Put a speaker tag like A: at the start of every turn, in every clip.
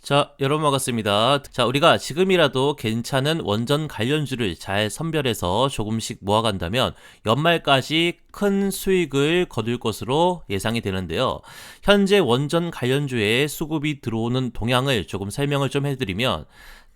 A: 자, 여러분 반갑습니다. 자, 우리가 지금이라도 괜찮은 원전 관련주를 잘 선별해서 조금씩 모아간다면 연말까지 큰 수익을 거둘 것으로 예상이 되는데요. 현재 원전 관련주에 수급이 들어오는 동향을 조금 설명을 좀 해드리면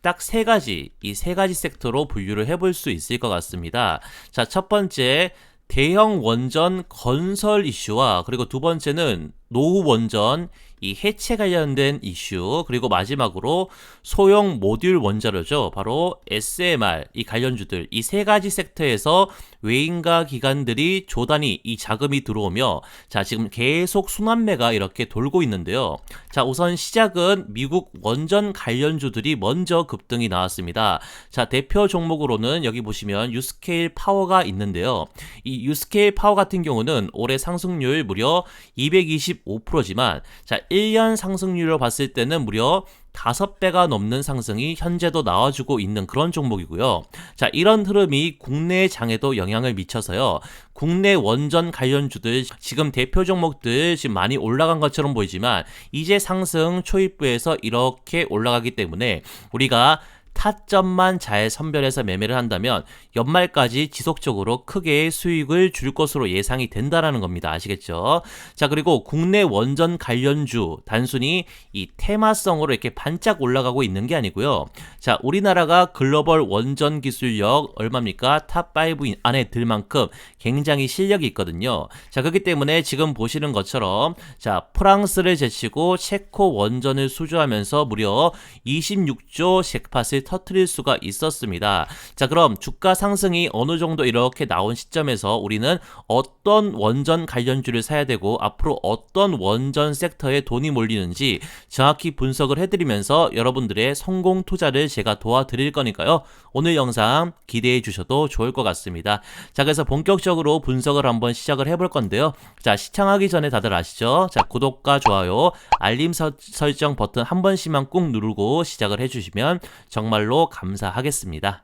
A: 딱 이 세 가지 섹터로 분류를 해볼 수 있을 것 같습니다. 자, 첫 번째, 대형 원전 건설 이슈와 그리고 두 번째는 노후 원전 이 해체 관련된 이슈, 그리고 마지막으로 소형 모듈 원자로죠. 바로 SMR 이 관련주들, 이 세 가지 섹터에서 외인과 기관들이 조단위 이 자금이 들어오며 자, 지금 계속 순환매가 이렇게 돌고 있는데요. 자, 우선 시작은 미국 원전 관련주들이 먼저 급등이 나왔습니다. 자, 대표 종목으로는 여기 보시면 유스케일 파워가 있는데요. 이 유스케일 파워 같은 경우는 올해 상승률 무려 225%지만 자, 1년 상승률로 봤을 때는 무려 5배가 넘는 상승이 현재도 나와주고 있는 그런 종목이고요. 자, 이런 흐름이 국내 장에도 영향을 미쳐서요. 국내 원전 관련주들 지금 대표 종목들 지금 많이 올라간 것처럼 보이지만 이제 상승 초입부에서 이렇게 올라가기 때문에 우리가 타점만 잘 선별해서 매매를 한다면 연말까지 지속적으로 크게 수익을 줄 것으로 예상이 된다라는 겁니다. 아시겠죠? 자, 그리고 국내 원전 관련주 단순히 이 테마성으로 이렇게 반짝 올라가고 있는 게 아니고요. 자, 우리나라가 글로벌 원전 기술력 얼마입니까? 탑5 안에 들 만큼 굉장히 실력이 있거든요. 자, 그렇기 때문에 지금 보시는 것처럼 자, 프랑스를 제치고 체코 원전을 수주하면서 무려 26조 잭팟을 터뜨릴 수가 있었습니다. 자, 그럼 주가 상승이 어느 정도 이렇게 나온 시점에서 우리는 어떤 원전 관련주를 사야 되고 앞으로 어떤 원전 섹터에 돈이 몰리는지 정확히 분석을 해드리면서 여러분들의 성공 투자를 제가 도와드릴 거니까요. 오늘 영상 기대해 주셔도 좋을 것 같습니다. 자, 그래서 본격적으로 분석을 한번 시작을 해볼 건데요. 자, 시청하기 전에 다들 아시죠? 자, 구독과 좋아요, 알림 설정 버튼 한 번씩만 꾹 누르고 시작을 해주시면 정말로 감사하겠습니다.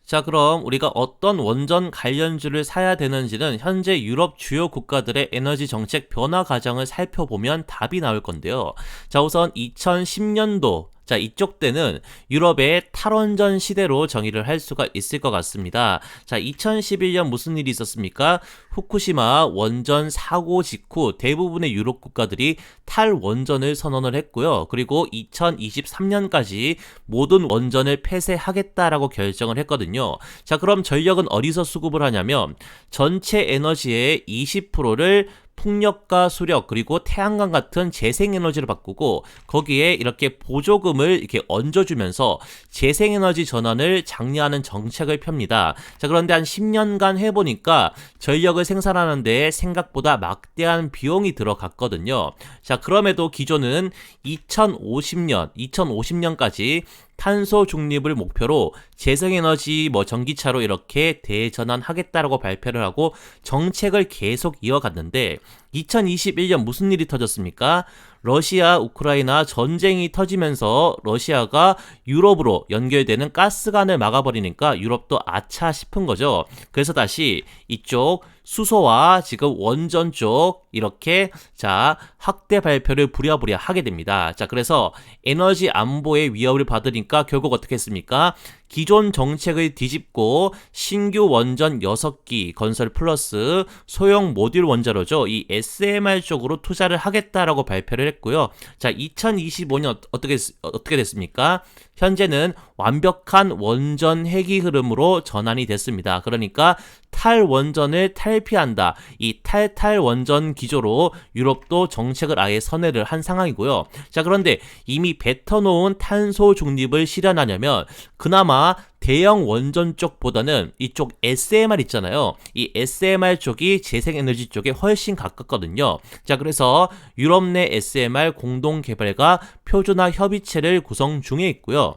A: 자, 그럼 우리가 어떤 원전 관련주를 사야 되는지는 현재 유럽 주요 국가들의 에너지 정책 변화 과정을 살펴보면 답이 나올 건데요. 자, 우선 2010년도 자, 이쪽 때는 유럽의 탈원전 시대로 정의를 할 수가 있을 것 같습니다. 자, 2011년 무슨 일이 있었습니까? 후쿠시마 원전 사고 직후 대부분의 유럽 국가들이 탈원전을 선언을 했고요. 그리고 2023년까지 모든 원전을 폐쇄하겠다라고 결정을 했거든요. 자, 그럼 전력은 어디서 수급을 하냐면 전체 에너지의 20%를 풍력과 수력 그리고 태양광 같은 재생에너지를 바꾸고 거기에 이렇게 보조금을 이렇게 얹어주면서 재생에너지 전환을 장려하는 정책을 펴니다. 자, 그런데 한 10년간 해보니까 전력을 생산하는데 생각보다 막대한 비용이 들어갔거든요. 자, 그럼에도 기존은 2050년까지 탄소 중립을 목표로 재생에너지 전기차로 이렇게 대전환하겠다라고 발표를 하고 정책을 계속 이어갔는데 2021년 무슨 일이 터졌습니까? 러시아 우크라이나 전쟁이 터지면서 러시아가 유럽으로 연결되는 가스관을 막아버리니까 유럽도 아차 싶은 거죠. 그래서 다시 이쪽 수소와 지금 원전 쪽 이렇게 자, 확대 발표를 부랴부랴 하게 됩니다. 자, 그래서 에너지 안보의 위협을 받으니까 결국 어떻게 했습니까? 기존 정책을 뒤집고 신규 원전 6기 건설 플러스 소형 모듈 원자로죠. 이 SMR 쪽으로 투자를 하겠다라고 발표를 했고요. 자, 2025년 어떻게 됐습니까? 현재는 완벽한 원전 회귀 흐름으로 전환이 됐습니다. 그러니까 탈원전을 탈피한다. 이 탈원전 기조로 유럽도 정책을 아예 선회를 한 상황이고요. 자, 그런데 이미 뱉어놓은 탄소 중립을 실현하려면 그나마 대형 원전 쪽보다는 이쪽 SMR 있잖아요. 이 SMR 쪽이 재생에너지 쪽에 훨씬 가깝거든요. 자, 그래서 유럽 내 SMR 공동 개발과 표준화 협의체를 구성 중에 있고요.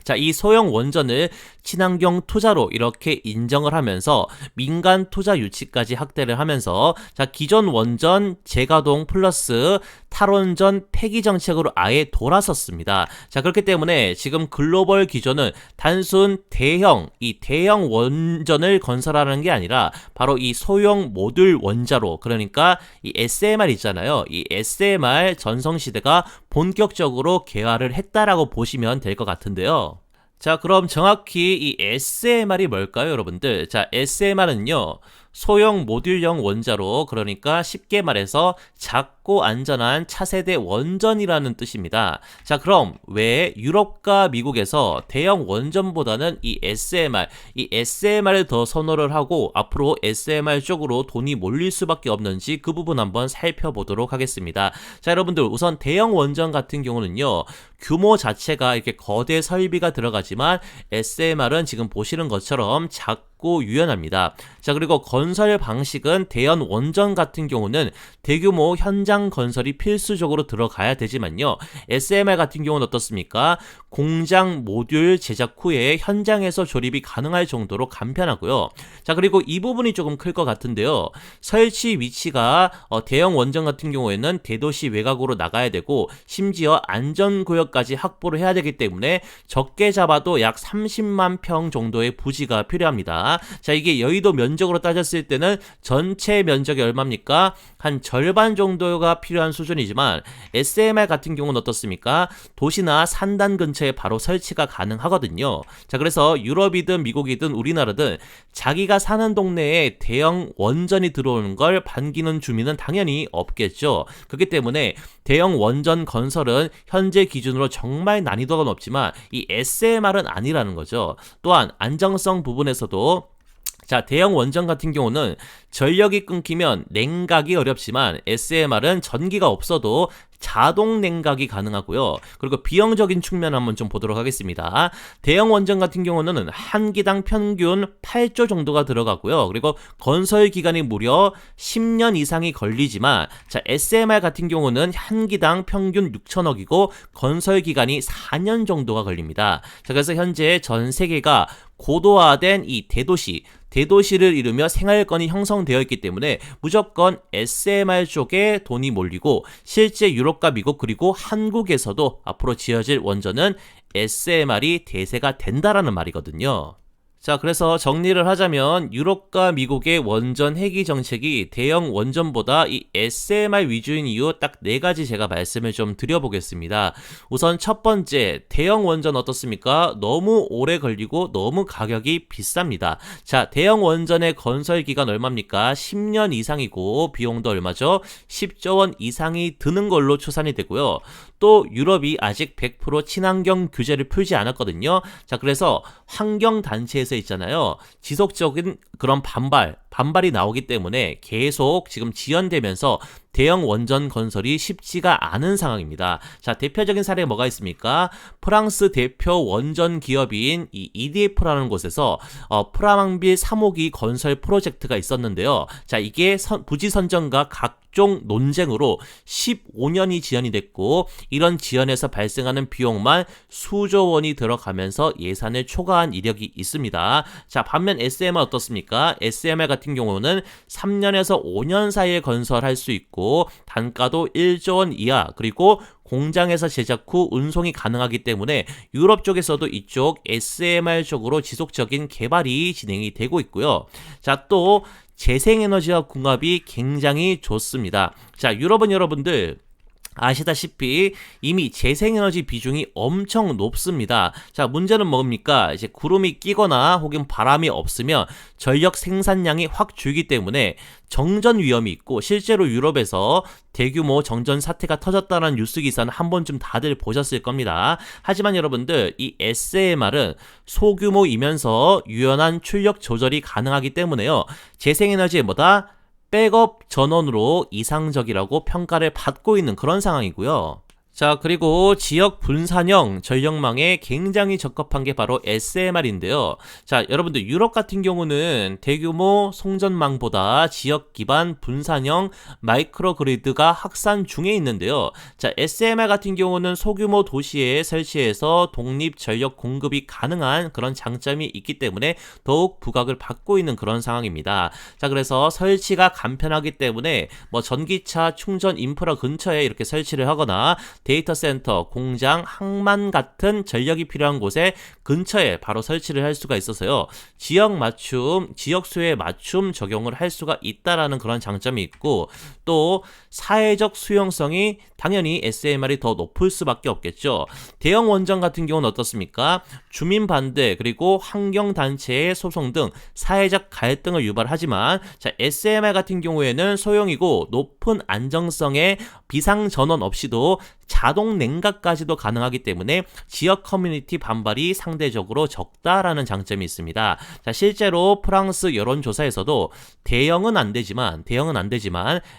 A: 자, 이 소형 원전을 친환경 투자로 이렇게 인정을 하면서 민간 투자 유치까지 확대를 하면서 자, 기존 원전 재가동 플러스 탈원전 폐기 정책으로 아예 돌아섰습니다. 자, 그렇기 때문에 지금 글로벌 기조는 단순 대형 원전을 건설하는 게 아니라 바로 이 소형 모듈 원자로, 그러니까 이 SMR 있잖아요. 이 SMR 전성시대가 본격적으로 개화를 했다라고 보시면 될 것 같은데요. 자, 그럼 정확히 이 SMR이 뭘까요, 여러분들? 자, SMR은요, 소형 모듈형 원자로, 그러니까 쉽게 말해서 작고 안전한 차세대 원전이라는 뜻입니다. 자, 그럼 왜 유럽과 미국에서 대형 원전보다는 이 SMR을 더 선호를 하고 앞으로 SMR 쪽으로 돈이 몰릴 수밖에 없는지 그 부분 한번 살펴보도록 하겠습니다. 자, 여러분들 우선 대형 원전 같은 경우는요, 규모 자체가 이렇게 거대 설비가 들어가지만 SMR은 지금 보시는 것처럼 작고 유연합니다. 자, 그리고 건설 방식은 대형 원전 같은 경우는 대규모 현장 건설이 필수적으로 들어가야 되지만요. SMR 같은 경우는 어떻습니까? 공장 모듈 제작 후에 현장에서 조립이 가능할 정도로 간편하고요. 자, 그리고 이 부분이 조금 클 것 같은데요. 설치 위치가 대형 원전 같은 경우에는 대도시 외곽으로 나가야 되고 심지어 안전구역까지 확보를 해야 되기 때문에 적게 잡아도 약 30만 평 정도의 부지가 필요합니다. 자, 이게 여의도 면적으로 따졌을 때는 전체 면적이 얼마입니까? 한 절반 정도가 필요한 수준이지만 SMR 같은 경우는 어떻습니까? 도시나 산단 근처에 바로 설치가 가능하거든요. 자, 그래서 유럽이든 미국이든 우리나라든 자기가 사는 동네에 대형 원전이 들어오는 걸 반기는 주민은 당연히 없겠죠. 그렇기 때문에 대형 원전 건설은 현재 기준으로 정말 난이도가 높지만 이 SMR은 아니라는 거죠. 또한 안정성 부분에서도 자, 대형 원전 같은 경우는 전력이 끊기면 냉각이 어렵지만 SMR은 전기가 없어도 자동 냉각이 가능하고요. 그리고 비용적인 측면 한번 좀 보도록 하겠습니다. 대형 원전 같은 경우는 한 기당 평균 8조 정도가 들어가고요. 그리고 건설 기간이 무려 10년 이상이 걸리지만 자, SMR 같은 경우는 한 기당 평균 6천억이고 건설 기간이 4년 정도가 걸립니다. 자, 그래서 현재 전 세계가 고도화된 이 대도시를 이루며 생활권이 형성되어 있기 때문에 무조건 SMR 쪽에 돈이 몰리고 실제 유럽과 미국 그리고 한국에서도 앞으로 지어질 원전은 SMR이 대세가 된다라는 말이거든요. 자, 그래서 정리를 하자면 유럽과 미국의 원전 해기 정책이 대형 원전보다 이 SMR 위주인 이유 딱 4가지 제가 말씀을 좀 드려보겠습니다. 우선 첫 번째, 대형 원전 어떻습니까? 너무 오래 걸리고 너무 가격이 비쌉니다. 자, 대형 원전의 건설 기간 얼마입니까? 10년 이상이고 비용도 얼마죠? 10조 원 이상이 드는 걸로 추산이 되고요. 또 유럽이 아직 100% 친환경 규제를 풀지 않았거든요. 자, 그래서 환경단체에서 있잖아요. 지속적인 그런 반발이 나오기 때문에 계속 지금 지연되면서 대형 원전 건설이 쉽지가 않은 상황입니다. 자, 대표적인 사례가 뭐가 있습니까? 프랑스 대표 원전 기업인 이 EDF라는 곳에서 프라망빌 3호기 건설 프로젝트가 있었는데요. 자, 이게 부지 선정과 각종 논쟁으로 15년이 지연이 됐고 이런 지연에서 발생하는 비용만 수조 원이 들어가면서 예산을 초과한 이력이 있습니다. 자, 반면 SMR 어떻습니까? SMR 같은 경우는 3년에서 5년 사이에 건설할 수 있고 단가도 1조 원 이하 그리고 공장에서 제작 후 운송이 가능하기 때문에 유럽 쪽에서도 이쪽 SMR 쪽으로 지속적인 개발이 진행이 되고 있고요. 자, 또 재생에너지와 궁합이 굉장히 좋습니다. 자, 유럽은 여러분들 아시다시피 이미 재생에너지 비중이 엄청 높습니다. 자, 문제는 뭡니까? 이제 구름이 끼거나 혹은 바람이 없으면 전력 생산량이 확 줄기 때문에 정전 위험이 있고 실제로 유럽에서 대규모 정전 사태가 터졌다는 뉴스 기사는 한 번쯤 다들 보셨을 겁니다. 하지만 여러분들 이 SMR은 소규모이면서 유연한 출력 조절이 가능하기 때문에요. 재생에너지에 뭐다? 백업 전원으로 이상적이라고 평가를 받고 있는 그런 상황이고요. 자, 그리고 지역 분산형 전력망에 굉장히 적합한 게 바로 SMR인데요. 자, 여러분들 유럽 같은 경우는 대규모 송전망보다 지역 기반 분산형 마이크로 그리드가 확산 중에 있는데요. 자, SMR 같은 경우는 소규모 도시에 설치해서 독립 전력 공급이 가능한 그런 장점이 있기 때문에 더욱 부각을 받고 있는 그런 상황입니다. 자, 그래서 설치가 간편하기 때문에 뭐 전기차 충전 인프라 근처에 이렇게 설치를 하거나 데이터 센터, 공장, 항만 같은 전력이 필요한 곳에 근처에 바로 설치를 할 수가 있어서요. 지역 맞춤, 지역 수요에 맞춤 적용을 할 수가 있다라는 그런 장점이 있고, 또 사회적 수용성이 당연히 SMR이 더 높을 수밖에 없겠죠. 대형 원전 같은 경우는 어떻습니까? 주민 반대 그리고 환경단체의 소송 등 사회적 갈등을 유발하지만, 자, SMR 같은 경우에는 소형이고 높은 안정성의 비상 전원 없이도 자동 냉각까지도 가능하기 때문에 지역 커뮤니티 반발이 상대적으로 적다라는 장점이 있습니다. 자, 실제로 프랑스 여론조사에서도 대형은 안 되지만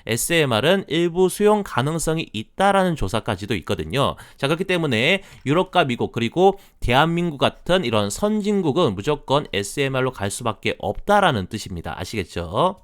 A: SMR은 일부 수용 가능성이 있다라는 조사까지도 있거든요. 자, 그렇기 때문에 유럽과 미국 그리고 대한민국 같은 이런 선진국은 무조건 SMR로 갈 수밖에 없다라는 뜻입니다. 아시겠죠?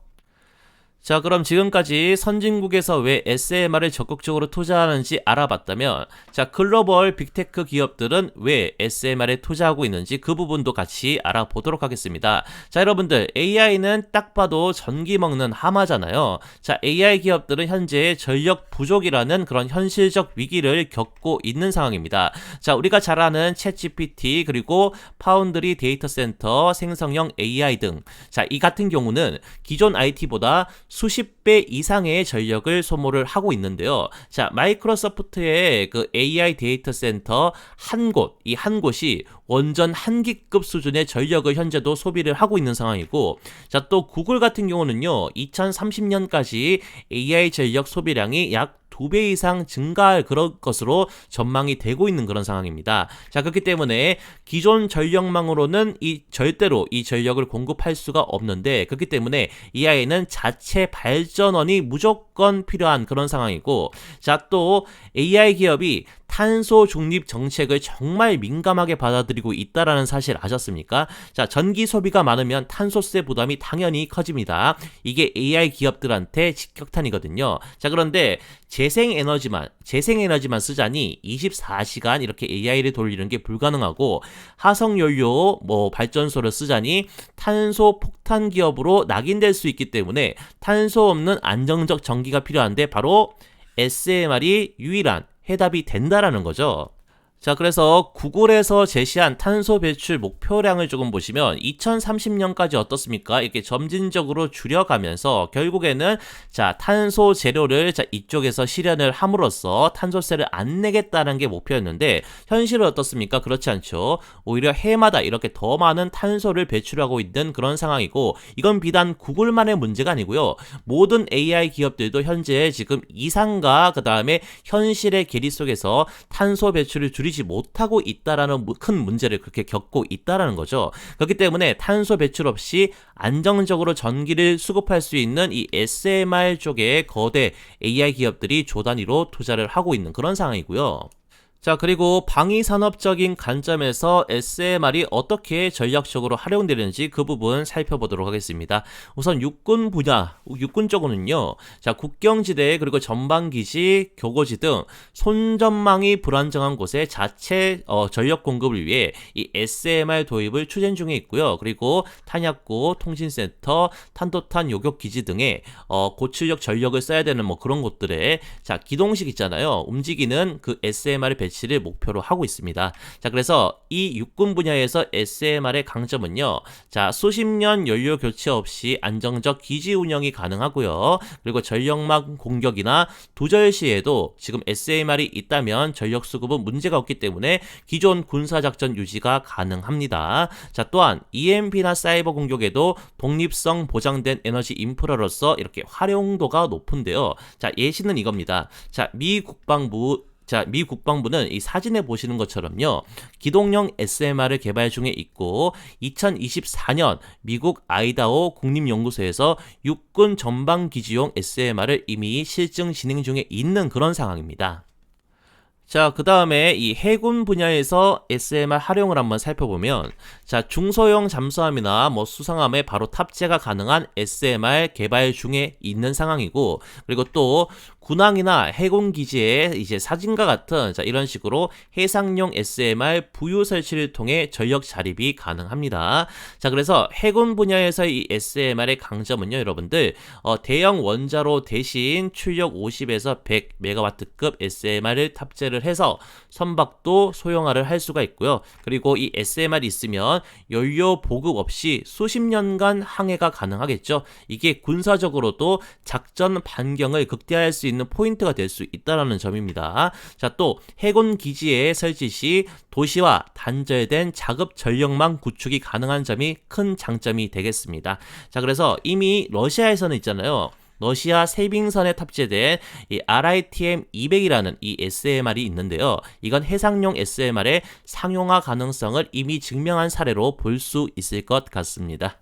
A: 자, 그럼 지금까지 선진국에서 왜 SMR을 적극적으로 투자하는지 알아봤다면, 자, 글로벌 빅테크 기업들은 왜 SMR에 투자하고 있는지 그 부분도 같이 알아보도록 하겠습니다. 자, 여러분들, AI는 딱 봐도 전기 먹는 하마잖아요. 자, AI 기업들은 현재 전력 부족이라는 그런 현실적 위기를 겪고 있는 상황입니다. 자, 우리가 잘 아는 챗GPT 그리고 파운드리 데이터 센터, 생성형 AI 등, 자, 이 같은 경우는 기존 IT보다 수십 배 이상의 전력을 소모를 하고 있는데요. 자, 마이크로소프트의 그 AI 데이터 센터 이 한 곳이 원전 한기급 수준의 전력을 현재도 소비를 하고 있는 상황이고, 자, 또 구글 같은 경우는요, 2030년까지 AI 전력 소비량이 약 2배 이상 증가할 그런 것으로 전망이 되고 있는 그런 상황입니다. 자, 그렇기 때문에 기존 전력망으로는 절대로 이 전력을 공급할 수가 없는데, 그렇기 때문에 AI는 자체 발전원이 무조건 필요한 그런 상황이고, 자, 또 AI 기업이 탄소 중립 정책을 정말 민감하게 받아들이고 있다라는 사실 아셨습니까? 자, 전기 소비가 많으면 탄소세 부담이 당연히 커집니다. 이게 AI 기업들한테 직격탄이거든요. 자, 그런데 재생에너지만 쓰자니 24시간 이렇게 AI를 돌리는 게 불가능하고, 화석연료 발전소를 쓰자니 탄소 폭탄 기업으로 낙인될 수 있기 때문에 탄소 없는 안정적 전기가 필요한데 바로 SMR이 유일한 해답이 된다라는 거죠. 자, 그래서 구글에서 제시한 탄소 배출 목표량을 조금 보시면 2030년까지 어떻습니까? 이렇게 점진적으로 줄여가면서 결국에는, 자, 탄소 재료를 이쪽에서 실현을 함으로써 탄소세를 안 내겠다는 게 목표였는데, 현실은 어떻습니까? 그렇지 않죠. 오히려 해마다 이렇게 더 많은 탄소를 배출하고 있는 그런 상황이고, 이건 비단 구글만의 문제가 아니고요. 모든 AI 기업들도 현재 지금 이상과 그 다음에 현실의 괴리 속에서 탄소 배출을 줄이지 못하고 있다라는 큰 문제를 그렇게 겪고 있다라는 거죠. 그렇기 때문에 탄소 배출 없이 안정적으로 전기를 수급할 수 있는 이 SMR 쪽에 거대 AI 기업들이 조 단위로 투자를 하고 있는 그런 상황이고요. 자, 그리고 방위산업적인 관점에서 SMR이 어떻게 전략적으로 활용되는지 그 부분 살펴보도록 하겠습니다. 우선 육군 쪽으로는요, 자, 국경지대 그리고 전방기지, 교고지 등 손전망이 불안정한 곳에 자체 전력 공급을 위해 이 SMR 도입을 추진 중에 있고요. 그리고 탄약고, 통신센터, 탄도탄 요격기지 등의 고출력 전력을 써야 되는 그런 곳들에, 자, 기동식 있잖아요. 움직이는 그 SMR을 배치를 목표로 하고 있습니다. 자, 그래서 이 육군 분야에서 SMR의 강점은요, 자, 수십 년 연료 교체 없이 안정적 기지 운영이 가능하고요. 그리고 전력망 공격이나 두절 시에도 지금 SMR이 있다면 전력 수급은 문제가 없기 때문에 기존 군사작전 유지가 가능합니다. 자, 또한 EMP나 사이버 공격에도 독립성 보장된 에너지 인프라로서 이렇게 활용도가 높은데요. 자, 예시는 이겁니다. 자, 미 국방부는 이 사진에 보시는 것처럼요, 기동형 SMR을 개발 중에 있고, 2024년 미국 아이다호 국립연구소에서 육군 전방기지용 SMR을 이미 실증 진행 중에 있는 그런 상황입니다. 자, 그 다음에 이 해군 분야에서 SMR 활용을 한번 살펴보면, 자, 중소형 잠수함이나 수상함에 바로 탑재가 가능한 SMR 개발 중에 있는 상황이고, 그리고 또 군항이나 해군 기지의 이제 사진과 같은 자, 이런 식으로 해상용 SMR 부유 설치를 통해 전력 자립이 가능합니다. 자, 그래서 해군 분야에서 이 SMR의 강점은요, 여러분들 대형 원자로 대신 출력 50에서 100메가와트급 SMR을 탑재를 해서 선박도 소형화를 할 수가 있고요. 그리고 이 SMR이 있으면 연료 보급 없이 수십 년간 항해가 가능하겠죠. 이게 군사적으로도 작전 반경을 극대화할 수 있는 포인트가 될 수 있다는 점입니다. 자, 또 해군 기지에 설치 시 도시와 단절된 자급 전력망 구축이 가능한 점이 큰 장점이 되겠습니다. 자, 그래서 이미 러시아에서는 있잖아요. 러시아 세빙선에 탑재된 이 RITM-200이라는 이 SMR이 있는데요. 이건 해상용 SMR의 상용화 가능성을 이미 증명한 사례로 볼 수 있을 것 같습니다.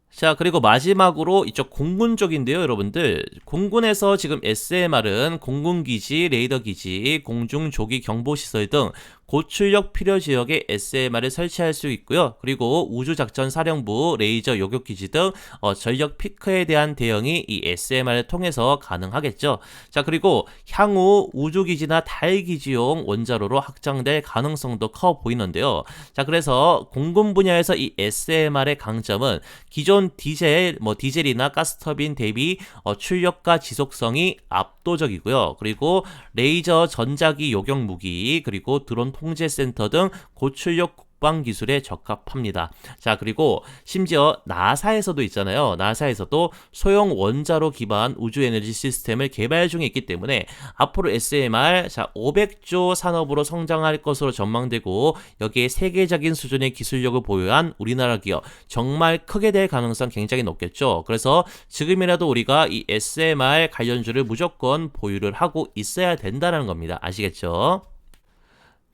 A: 자, 그리고 마지막으로 이쪽 공군 쪽인데요, 여러분들. 공군에서 지금 SMR은 공군기지, 레이더기지, 공중조기 경보시설 등 고출력 필요 지역에 SMR을 설치할 수 있고요. 그리고 우주작전사령부, 레이저 요격기지 등 전력 피크에 대한 대응이 이 SMR을 통해서 가능하겠죠. 자, 그리고 향후 우주기지나 달기지용 원자로로 확장될 가능성도 커 보이는데요. 자, 그래서 공군 분야에서 이 SMR의 강점은 기존 디젤이나 가스터빈 대비 출력과 지속성이 압도적이고요. 그리고 레이저 전자기 요격 무기, 그리고 드론 통제센터 등 고출력 국방 기술에 적합합니다. 자, 그리고 심지어 나사에서도 있잖아요. 나사에서도 소형 원자로 기반 우주 에너지 시스템을 개발 중에 있기 때문에 앞으로 SMR 500조 산업으로 성장할 것으로 전망되고 여기에 세계적인 수준의 기술력을 보유한 우리나라 기업 정말 크게 될 가능성 굉장히 높겠죠. 그래서 지금이라도 우리가 이 SMR 관련주를 무조건 보유를 하고 있어야 된다는 겁니다. 아시겠죠?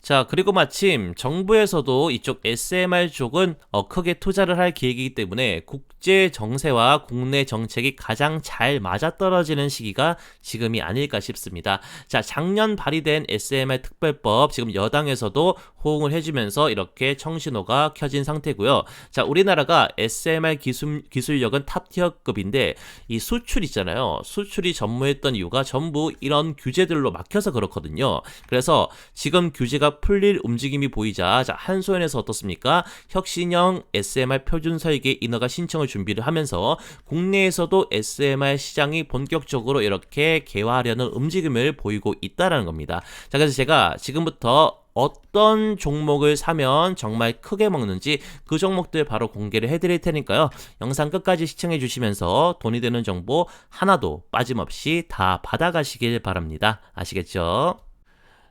A: 자, 그리고 마침 정부에서도 이쪽 SMR 쪽은 크게 투자를 할 계획이기 때문에 국제 정세와 국내 정책이 가장 잘 맞아떨어지는 시기가 지금이 아닐까 싶습니다. 자, 작년 발의된 SMR 특별법 지금 여당에서도 호응을 해주면서 이렇게 청신호가 켜진 상태고요. 자, 우리나라가 SMR 기술력은 탑티어급인데 이 수출 있잖아요. 수출이 전무했던 이유가 전부 이런 규제들로 막혀서 그렇거든요. 그래서 지금 규제가 풀릴 움직임이 보이자 자, 한소연에서 어떻습니까? 혁신형 SMR 표준 설계 인허가 신청을 준비를 하면서 국내에서도 SMR 시장이 본격적으로 이렇게 개화하려는 움직임을 보이고 있다는 겁니다. 자, 그래서 제가 지금부터 어떤 종목을 사면 정말 크게 먹는지 그 종목들 바로 공개를 해드릴 테니까요. 영상 끝까지 시청해 주시면서 돈이 되는 정보 하나도 빠짐없이 다 받아가시길 바랍니다. 아시겠죠?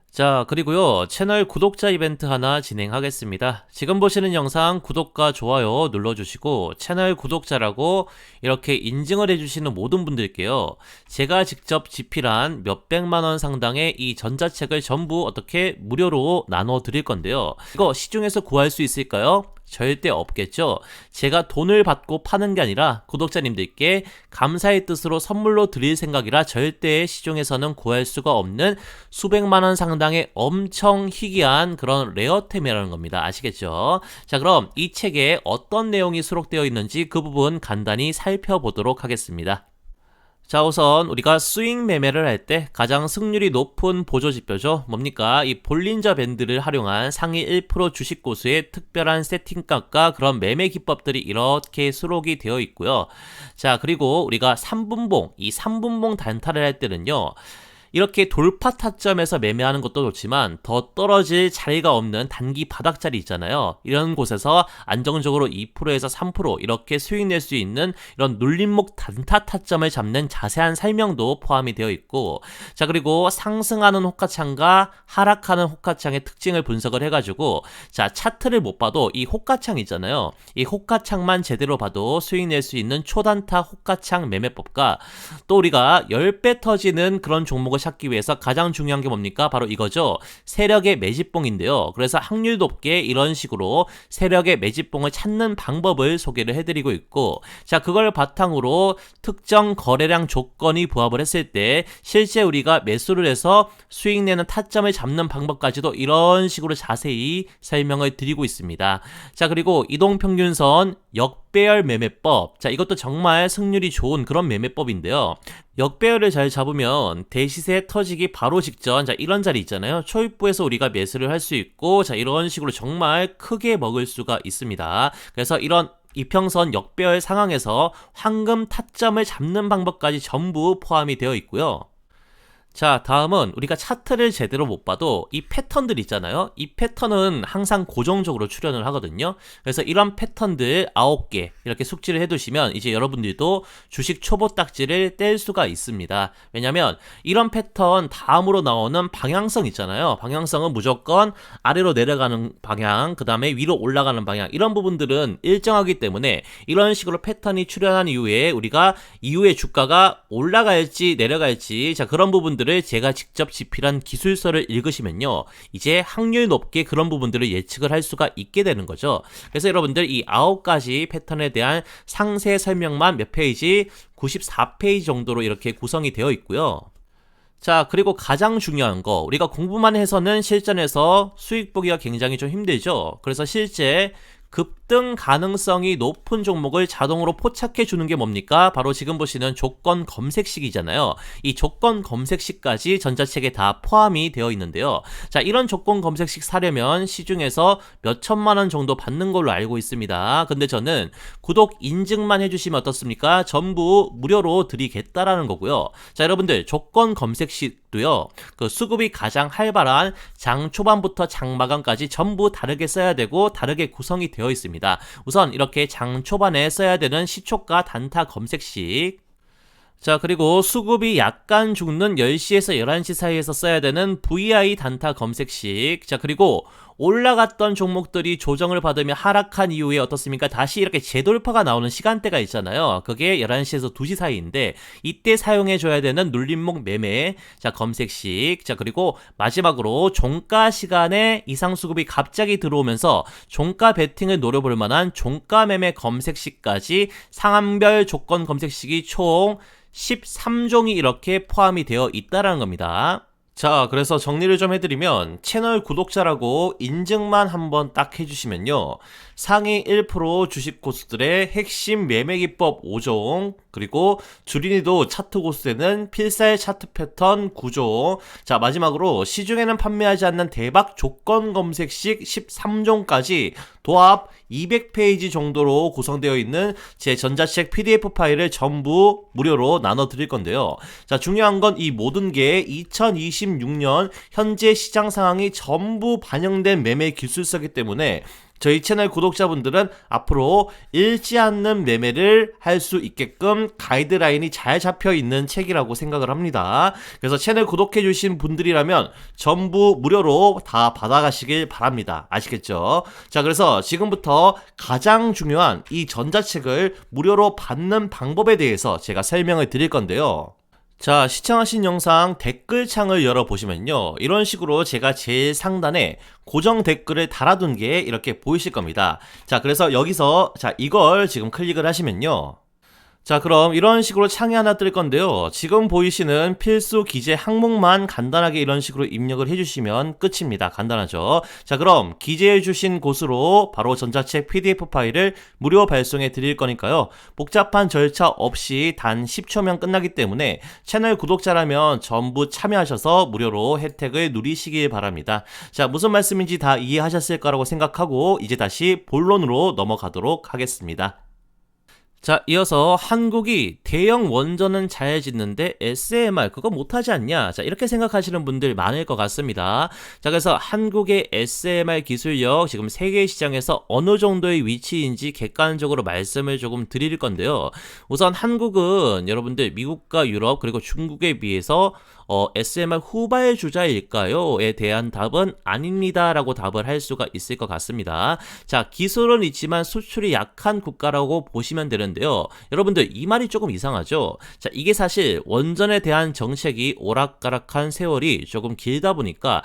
A: 자, 그리고요, 채널 구독자 이벤트 하나 진행하겠습니다. 지금 보시는 영상 구독과 좋아요 눌러주시고 채널 구독자라고 이렇게 인증을 해주시는 모든 분들께요, 제가 직접 집필한 몇백만원 상당의 이 전자책을 전부 어떻게 무료로 나눠 드릴 건데요. 이거 시중에서 구할 수 있을까요? 절대 없겠죠. 제가 돈을 받고 파는 게 아니라 구독자님들께 감사의 뜻으로 선물로 드릴 생각이라 절대 시중에서는 구할 수가 없는 수백만 원 상당의 엄청 희귀한 그런 레어템이라는 겁니다. 아시겠죠? 자, 그럼 이 책에 어떤 내용이 수록되어 있는지 그 부분 간단히 살펴보도록 하겠습니다. 자, 우선 우리가 스윙 매매를 할 때 가장 승률이 높은 보조지표죠. 뭡니까? 이 볼린저 밴드를 활용한 상위 1% 주식 고수의 특별한 세팅값과 그런 매매 기법들이 이렇게 수록이 되어 있고요. 자, 그리고 우리가 3분봉, 이 3분봉 단타를 할 때는요, 이렇게 돌파 타점에서 매매하는 것도 좋지만 더 떨어질 자리가 없는 단기 바닥자리 있잖아요. 이런 곳에서 안정적으로 2%에서 3% 이렇게 수익 낼 수 있는 이런 눌림목 단타 타점을 잡는 자세한 설명도 포함이 되어 있고, 자, 그리고 상승하는 호가창과 하락하는 호가창의 특징을 분석을 해가지고, 자, 차트를 못 봐도 이 호가창 있잖아요. 이 호가창만 제대로 봐도 수익 낼 수 있는 초단타 호가창 매매법과 또 우리가 10배 터지는 그런 종목을 찾기 위해서 가장 중요한 게 뭡니까? 바로 이거죠. 세력의 매집봉인데요. 그래서 확률 높게 이런 식으로 세력의 매집봉을 찾는 방법을 소개를 해드리고 있고, 자, 그걸 바탕으로 특정 거래량 조건이 부합을 했을 때 실제 우리가 매수를 해서 수익 내는 타점을 잡는 방법까지도 이런 식으로 자세히 설명을 드리고 있습니다. 자, 그리고 이동평균선, 역배열 매매법. 자, 이것도 정말 승률이 좋은 그런 매매법인데요. 역배열을 잘 잡으면 대시세 터지기 바로 직전, 자, 이런 자리 있잖아요. 초입부에서 우리가 매수를 할 수 있고, 자, 이런 식으로 정말 크게 먹을 수가 있습니다. 그래서 이런 이평선 역배열 상황에서 황금 타점을 잡는 방법까지 전부 포함이 되어 있고요. 자, 다음은 우리가 차트를 제대로 못 봐도 이 패턴들 있잖아요. 이 패턴은 항상 고정적으로 출현을 하거든요. 그래서 이런 패턴들 9개 이렇게 숙지를 해두시면 이제 여러분들도 주식 초보 딱지를 뗄 수가 있습니다. 왜냐면 이런 패턴 다음으로 나오는 방향성 있잖아요. 방향성은 무조건 아래로 내려가는 방향, 그 다음에 위로 올라가는 방향, 이런 부분들은 일정하기 때문에 이런 식으로 패턴이 출현한 이후에 우리가 이후에 주가가 올라갈지 내려갈지, 자, 그런 부분들 제가 직접 집필한 기술서를 읽으시면요, 이제 확률 높게 그런 부분들을 예측을 할 수가 있게 되는 거죠. 그래서 여러분들 이 9가지 패턴에 대한 상세 설명만 몇 페이지, 94페이지 정도로 이렇게 구성이 되어 있고요. 자, 그리고 가장 중요한 거, 우리가 공부만 해서는 실전에서 수익 보기가 굉장히 좀 힘들죠. 그래서 실제 급등 가능성이 높은 종목을 자동으로 포착해 주는 게 뭡니까? 바로 지금 보시는 조건 검색식이잖아요. 이 조건 검색식까지 전자책에 다 포함이 되어 있는데요. 자, 이런 조건 검색식 사려면 시중에서 몇 천만 원 정도 받는 걸로 알고 있습니다. 근데 저는 구독 인증만 해주시면 어떻습니까? 전부 무료로 드리겠다라는 거고요. 자, 여러분들 조건 검색식도요, 그 수급이 가장 활발한 장 초반부터 장 마감까지 전부 다르게 써야 되고 다르게 구성이 되어 있습니다. 우선 이렇게 장 초반에 써야 되는 시초가 단타 검색식, 자, 그리고 수급이 약간 죽는 10시에서 11시 사이에서 써야 되는 VI 단타 검색식, 자, 그리고 올라갔던 종목들이 조정을 받으며 하락한 이후에 어떻습니까? 다시 이렇게 재돌파가 나오는 시간대가 있잖아요. 그게 11시에서 2시 사이인데 이때 사용해줘야 되는 눌림목 매매, 자, 검색식, 자, 그리고 마지막으로 종가 시간에 이상 수급이 갑자기 들어오면서 종가 베팅을 노려볼 만한 종가 매매 검색식까지 상한별 조건 검색식이 총 13종이 이렇게 포함이 되어 있다는 겁니다. 자, 그래서 정리를 좀 해드리면 채널 구독자라고 인증만 한번 딱 해주시면요, 상위 1% 주식 고수들의 핵심 매매기법 5종, 그리고 주린이도 차트 고수되는 필살 차트 패턴 9종, 자, 마지막으로 시중에는 판매하지 않는 대박 조건 검색식 13종까지 도합 200페이지 정도로 구성되어 있는 제 전자책 PDF 파일을 전부 무료로 나눠 드릴 건데요. 자, 중요한 건 이 모든 게 2026년 현재 시장 상황이 전부 반영된 매매 기술서이기 때문에 저희 채널 구독자분들은 앞으로 잃지 않는 매매를 할 수 있게끔 가이드라인이 잘 잡혀 있는 책이라고 생각을 합니다. 그래서 채널 구독해주신 분들이라면 전부 무료로 다 받아가시길 바랍니다. 아시겠죠? 자, 그래서 지금부터 가장 중요한 이 전자책을 무료로 받는 방법에 대해서 제가 설명을 드릴 건데요. 자, 시청하신 영상 댓글창을 열어보시면요, 이런 식으로 제가 제일 상단에 고정 댓글을 달아둔 게 이렇게 보이실 겁니다. 자, 그래서 여기서 자, 이걸 지금 클릭을 하시면요, 자, 그럼 이런 식으로 창이 하나 뜰 건데요, 지금 보이시는 필수 기재 항목만 간단하게 이런 식으로 입력을 해주시면 끝입니다. 간단하죠? 자, 그럼 기재해주신 곳으로 바로 전자책 PDF 파일을 무료 발송해 드릴 거니까요, 복잡한 절차 없이 단 10초면 끝나기 때문에 채널 구독자라면 전부 참여하셔서 무료로 혜택을 누리시길 바랍니다. 자, 무슨 말씀인지 다 이해하셨을 거라고 생각하고 이제 다시 본론으로 넘어가도록 하겠습니다. 자, 이어서 한국이 대형 원전은 잘 짓는데 SMR 그거 못하지 않냐? 자, 이렇게 생각하시는 분들 많을 것 같습니다. 자, 그래서 한국의 SMR 기술력 지금 세계 시장에서 어느 정도의 위치인지 객관적으로 말씀을 조금 드릴 건데요. 우선 한국은 여러분들 미국과 유럽 그리고 중국에 비해서 SMR 후발주자일까요? 에 대한 답은 아닙니다 라고 답을 할 수가 있을 것 같습니다. 자, 기술은 있지만 수출이 약한 국가라고 보시면 되는데요. 여러분들 이 말이 조금 이상하죠? 자, 이게 사실 원전에 대한 정책이 오락가락한 세월이 조금 길다 보니까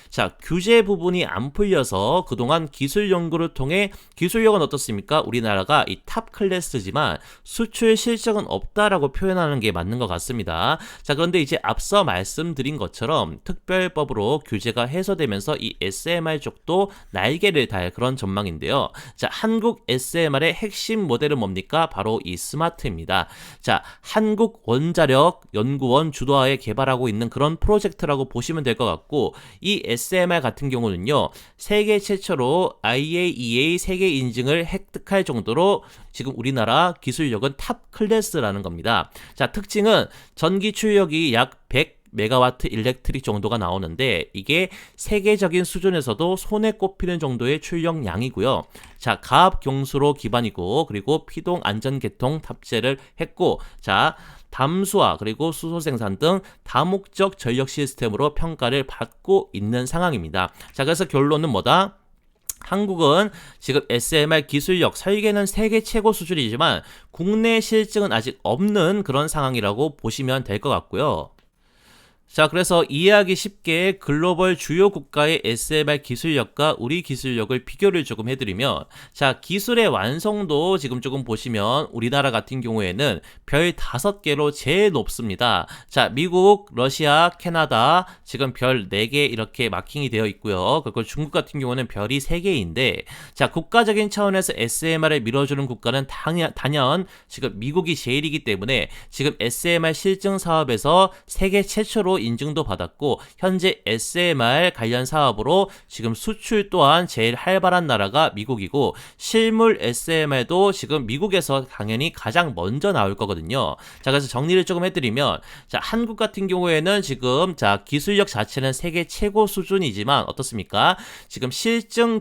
A: 자, 규제 부분이 안 풀려서 그동안 기술 연구를 통해 기술력은 어떻습니까? 우리나라가 이 탑 클래스지만 수출 실적은 없다라고 표현하는 게 맞는 것 같습니다. 자, 그런데 이제 앞서 말씀드린 것처럼 특별법으로 규제가 해소되면서 이 SMR 쪽도 날개를 달 그런 전망인데요. 자, 한국 SMR의 핵심 모델은 뭡니까? 바로 이 스마트입니다. 자, 한국원자력연구원 주도하에 개발하고 있는 그런 프로젝트라고 보시면 될 것 같고, 이 SMR 같은 경우는요, 세계 최초로 IAEA 세계 인증을 획득할 정도로 지금 우리나라 기술력은 탑 클래스라는 겁니다. 자, 특징은 전기 출력이 약 100메가와트 일렉트릭 정도가 나오는데, 이게 세계적인 수준에서도 손에 꼽히는 정도의 출력량이고요. 자, 가압 경수로 기반이고, 그리고 피동 안전계통 탑재를 했고, 자, 담수화 그리고 수소 생산 등 다목적 전력 시스템으로 평가를 받고 있는 상황입니다. 자, 그래서 결론은 뭐다? 한국은 지금 SMR 기술력 설계는 세계 최고 수준이지만 국내 실증은 아직 없는 그런 상황이라고 보시면 될 것 같고요. 자, 그래서 이해하기 쉽게 글로벌 주요 국가의 SMR 기술력과 우리 기술력을 비교를 조금 해드리면, 자, 기술의 완성도 지금 조금 보시면 우리나라 같은 경우에는 별 5개로 제일 높습니다. 자, 미국, 러시아, 캐나다 지금 별 4개 이렇게 마킹이 되어 있고요. 그리고 중국 같은 경우는 별이 3개인데, 자, 국가적인 차원에서 SMR을 밀어주는 국가는 단연 지금 미국이 제일이기 때문에 지금 SMR 실증 사업에서 세계 최초로 인증도 받았고, 현재 SMR 관련 사업으로 지금 수출 또한 제일 활발한 나라가 미국이고, 실물 SMR도 지금 미국에서 당연히 가장 먼저 나올 거거든요. 자, 그래서 정리를 조금 해드리면, 자, 한국 같은 경우에는 지금 자, 기술력 자체는 세계 최고 수준이지만 어떻습니까? 지금 실증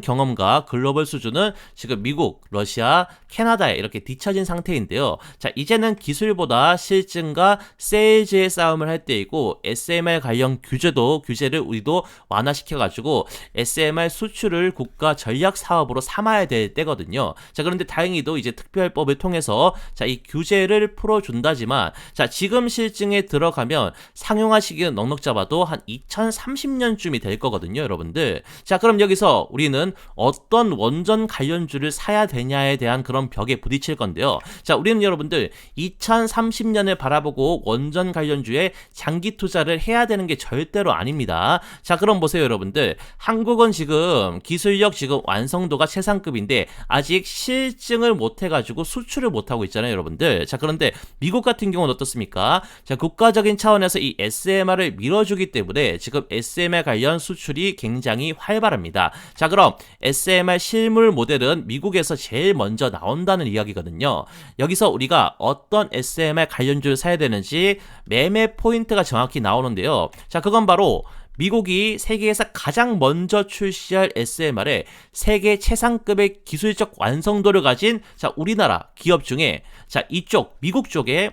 A: 경험과 글로벌 수준은 지금 미국, 러시아, 캐나다에 이렇게 뒤처진 상태인데요. 자, 이제는 기술보다 실증과 세일즈의 싸움을 할 때이고, SMR 관련 규제를 우리도 완화시켜가지고 SMR 수출을 국가 전략 사업으로 삼아야 될 때거든요. 자, 그런데 다행히도 이제 특별법을 통해서 자, 이 규제를 풀어준다지만, 자, 지금 실증에 들어가면 상용화시기는 넉넉 잡아도 한 2030년쯤이 될 거거든요, 여러분들. 자, 그럼 여기서 우리는 어떤 원전 관련주를 사야 되냐에 대한 그런 벽에 부딪힐 건데요. 자, 우리는 여러분들 2030년을 바라보고 원전 관련주에 장기 투자를 해야 되는 게 절대로 아닙니다. 자, 그럼 보세요, 여러분들. 한국은 지금 기술력 지금 완성도가 최상급인데 아직 실증을 못 해가지고 수출을 못 하고 있잖아요, 여러분들. 자, 그런데 미국 같은 경우는 어떻습니까? 자, 국가적인 차원에서 이 SMR을 밀어주기 때문에 지금 SMR 관련 수출이 굉장히 활발합니다. 자, 그럼 SMR 실물 모델은 미국에서 제일 먼저 나온다는 이야기거든요. 여기서 우리가 어떤 SMR 관련주를 사야 되는지 매매 포인트가 정확히 나오는데요. 자, 그건 바로 미국이 세계에서 가장 먼저 출시할 SMR에 세계 최상급의 기술적 완성도를 가진 자, 우리나라 기업 중에 자, 이쪽 미국 쪽에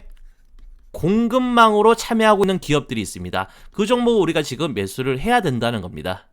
A: 공급망으로 참여하고 있는 기업들이 있습니다. 그 종목을 우리가 지금 매수를 해야 된다는 겁니다.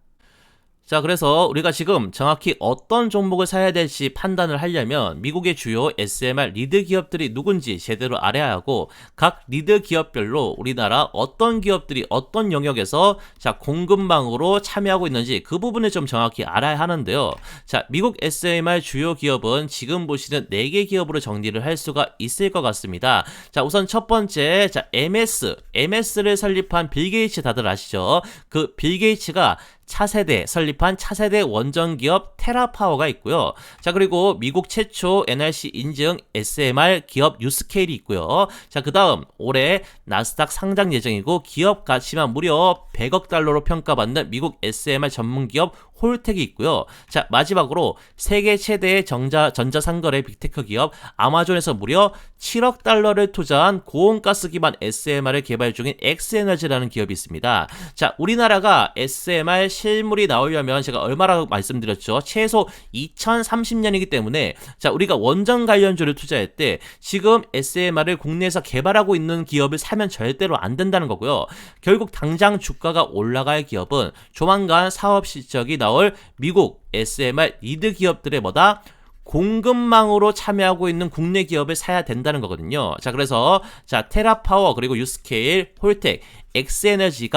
A: 자, 그래서 우리가 지금 정확히 어떤 종목을 사야 될지 판단을 하려면 미국의 주요 SMR 리드 기업들이 누군지 제대로 알아야 하고, 각 리드 기업별로 우리나라 어떤 기업들이 어떤 영역에서 자, 공급망으로 참여하고 있는지 그 부분을 좀 정확히 알아야 하는데요. 자, 미국 SMR 주요 기업은 지금 보시는 4개 기업으로 정리를 할 수가 있을 것 같습니다. 자, 우선 첫 번째, 자, MS를 설립한 빌 게이츠 다들 아시죠? 그 빌 게이츠가 차세대 설립한 차세대 원전 기업 테라파워가 있고요. 자, 그리고 미국 최초 NRC 인증 SMR 기업 유스케일이 있고요. 자, 그다음 올해 나스닥 상장 예정이고 기업 가치만 무려 100억 달러로 평가받는 미국 SMR 전문 기업 홀텍이 있고요. 자, 마지막으로 세계 최대의 전자상거래 빅테크 기업 아마존에서 무려 7억 달러를 투자한 고온가스 기반 SMR을 개발 중인 엑스에너지라는 기업이 있습니다. 자, 우리나라가 SMR 실물이 나오려면 제가 얼마라고 말씀드렸죠? 최소 2030년이기 때문에 자, 우리가 원전 관련주를 투자할 때 지금 SMR을 국내에서 개발하고 있는 기업을 사면 절대로 안 된다는 거고요. 결국 당장 주가가 올라갈 기업은 조만간 사업 실적이 나올 미국 SMR 리드 기업들의 뭐다? 공급망으로 참여하고 있는 국내 기업을 사야 된다는 거거든요. 자, 그래서 자, 테라파워 그리고 유스케일, 홀텍, 엑스에너지의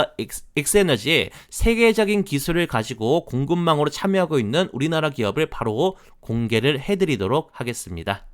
A: 세계적인 기술을 가지고 공급망으로 참여하고 있는 우리나라 기업을 바로 공개를 해드리도록 하겠습니다.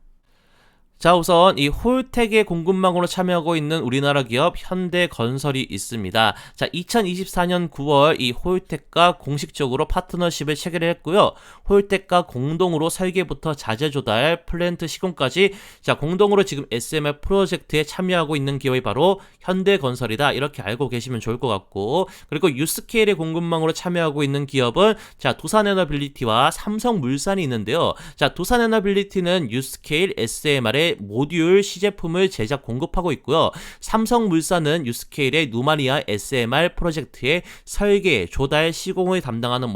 A: 자, 우선 이 홀텍의 공급망으로 참여하고 있는 우리나라 기업 현대건설이 있습니다. 자, 2024년 9월 이 홀텍과 공식적으로 파트너십을 체결을 했고요. 홀텍과 공동으로 설계부터 자재 조달, 플랜트 시공까지 자, 공동으로 지금 SMR 프로젝트에 참여하고 있는 기업이 바로 현대건설이다. 이렇게 알고 계시면 좋을 것 같고, 그리고 유스케일의 공급망으로 참여하고 있는 기업은 자, 두산에너빌리티와 삼성물산이 있는데요. 자, 두산에너빌리티는 유스케일 SMR의 모듈 시제품을 제작 공급하고 있고요. 삼성물산은 유스케일의 누마리아 SMR 프로젝트의 설계, 조달, 시공을 담당하는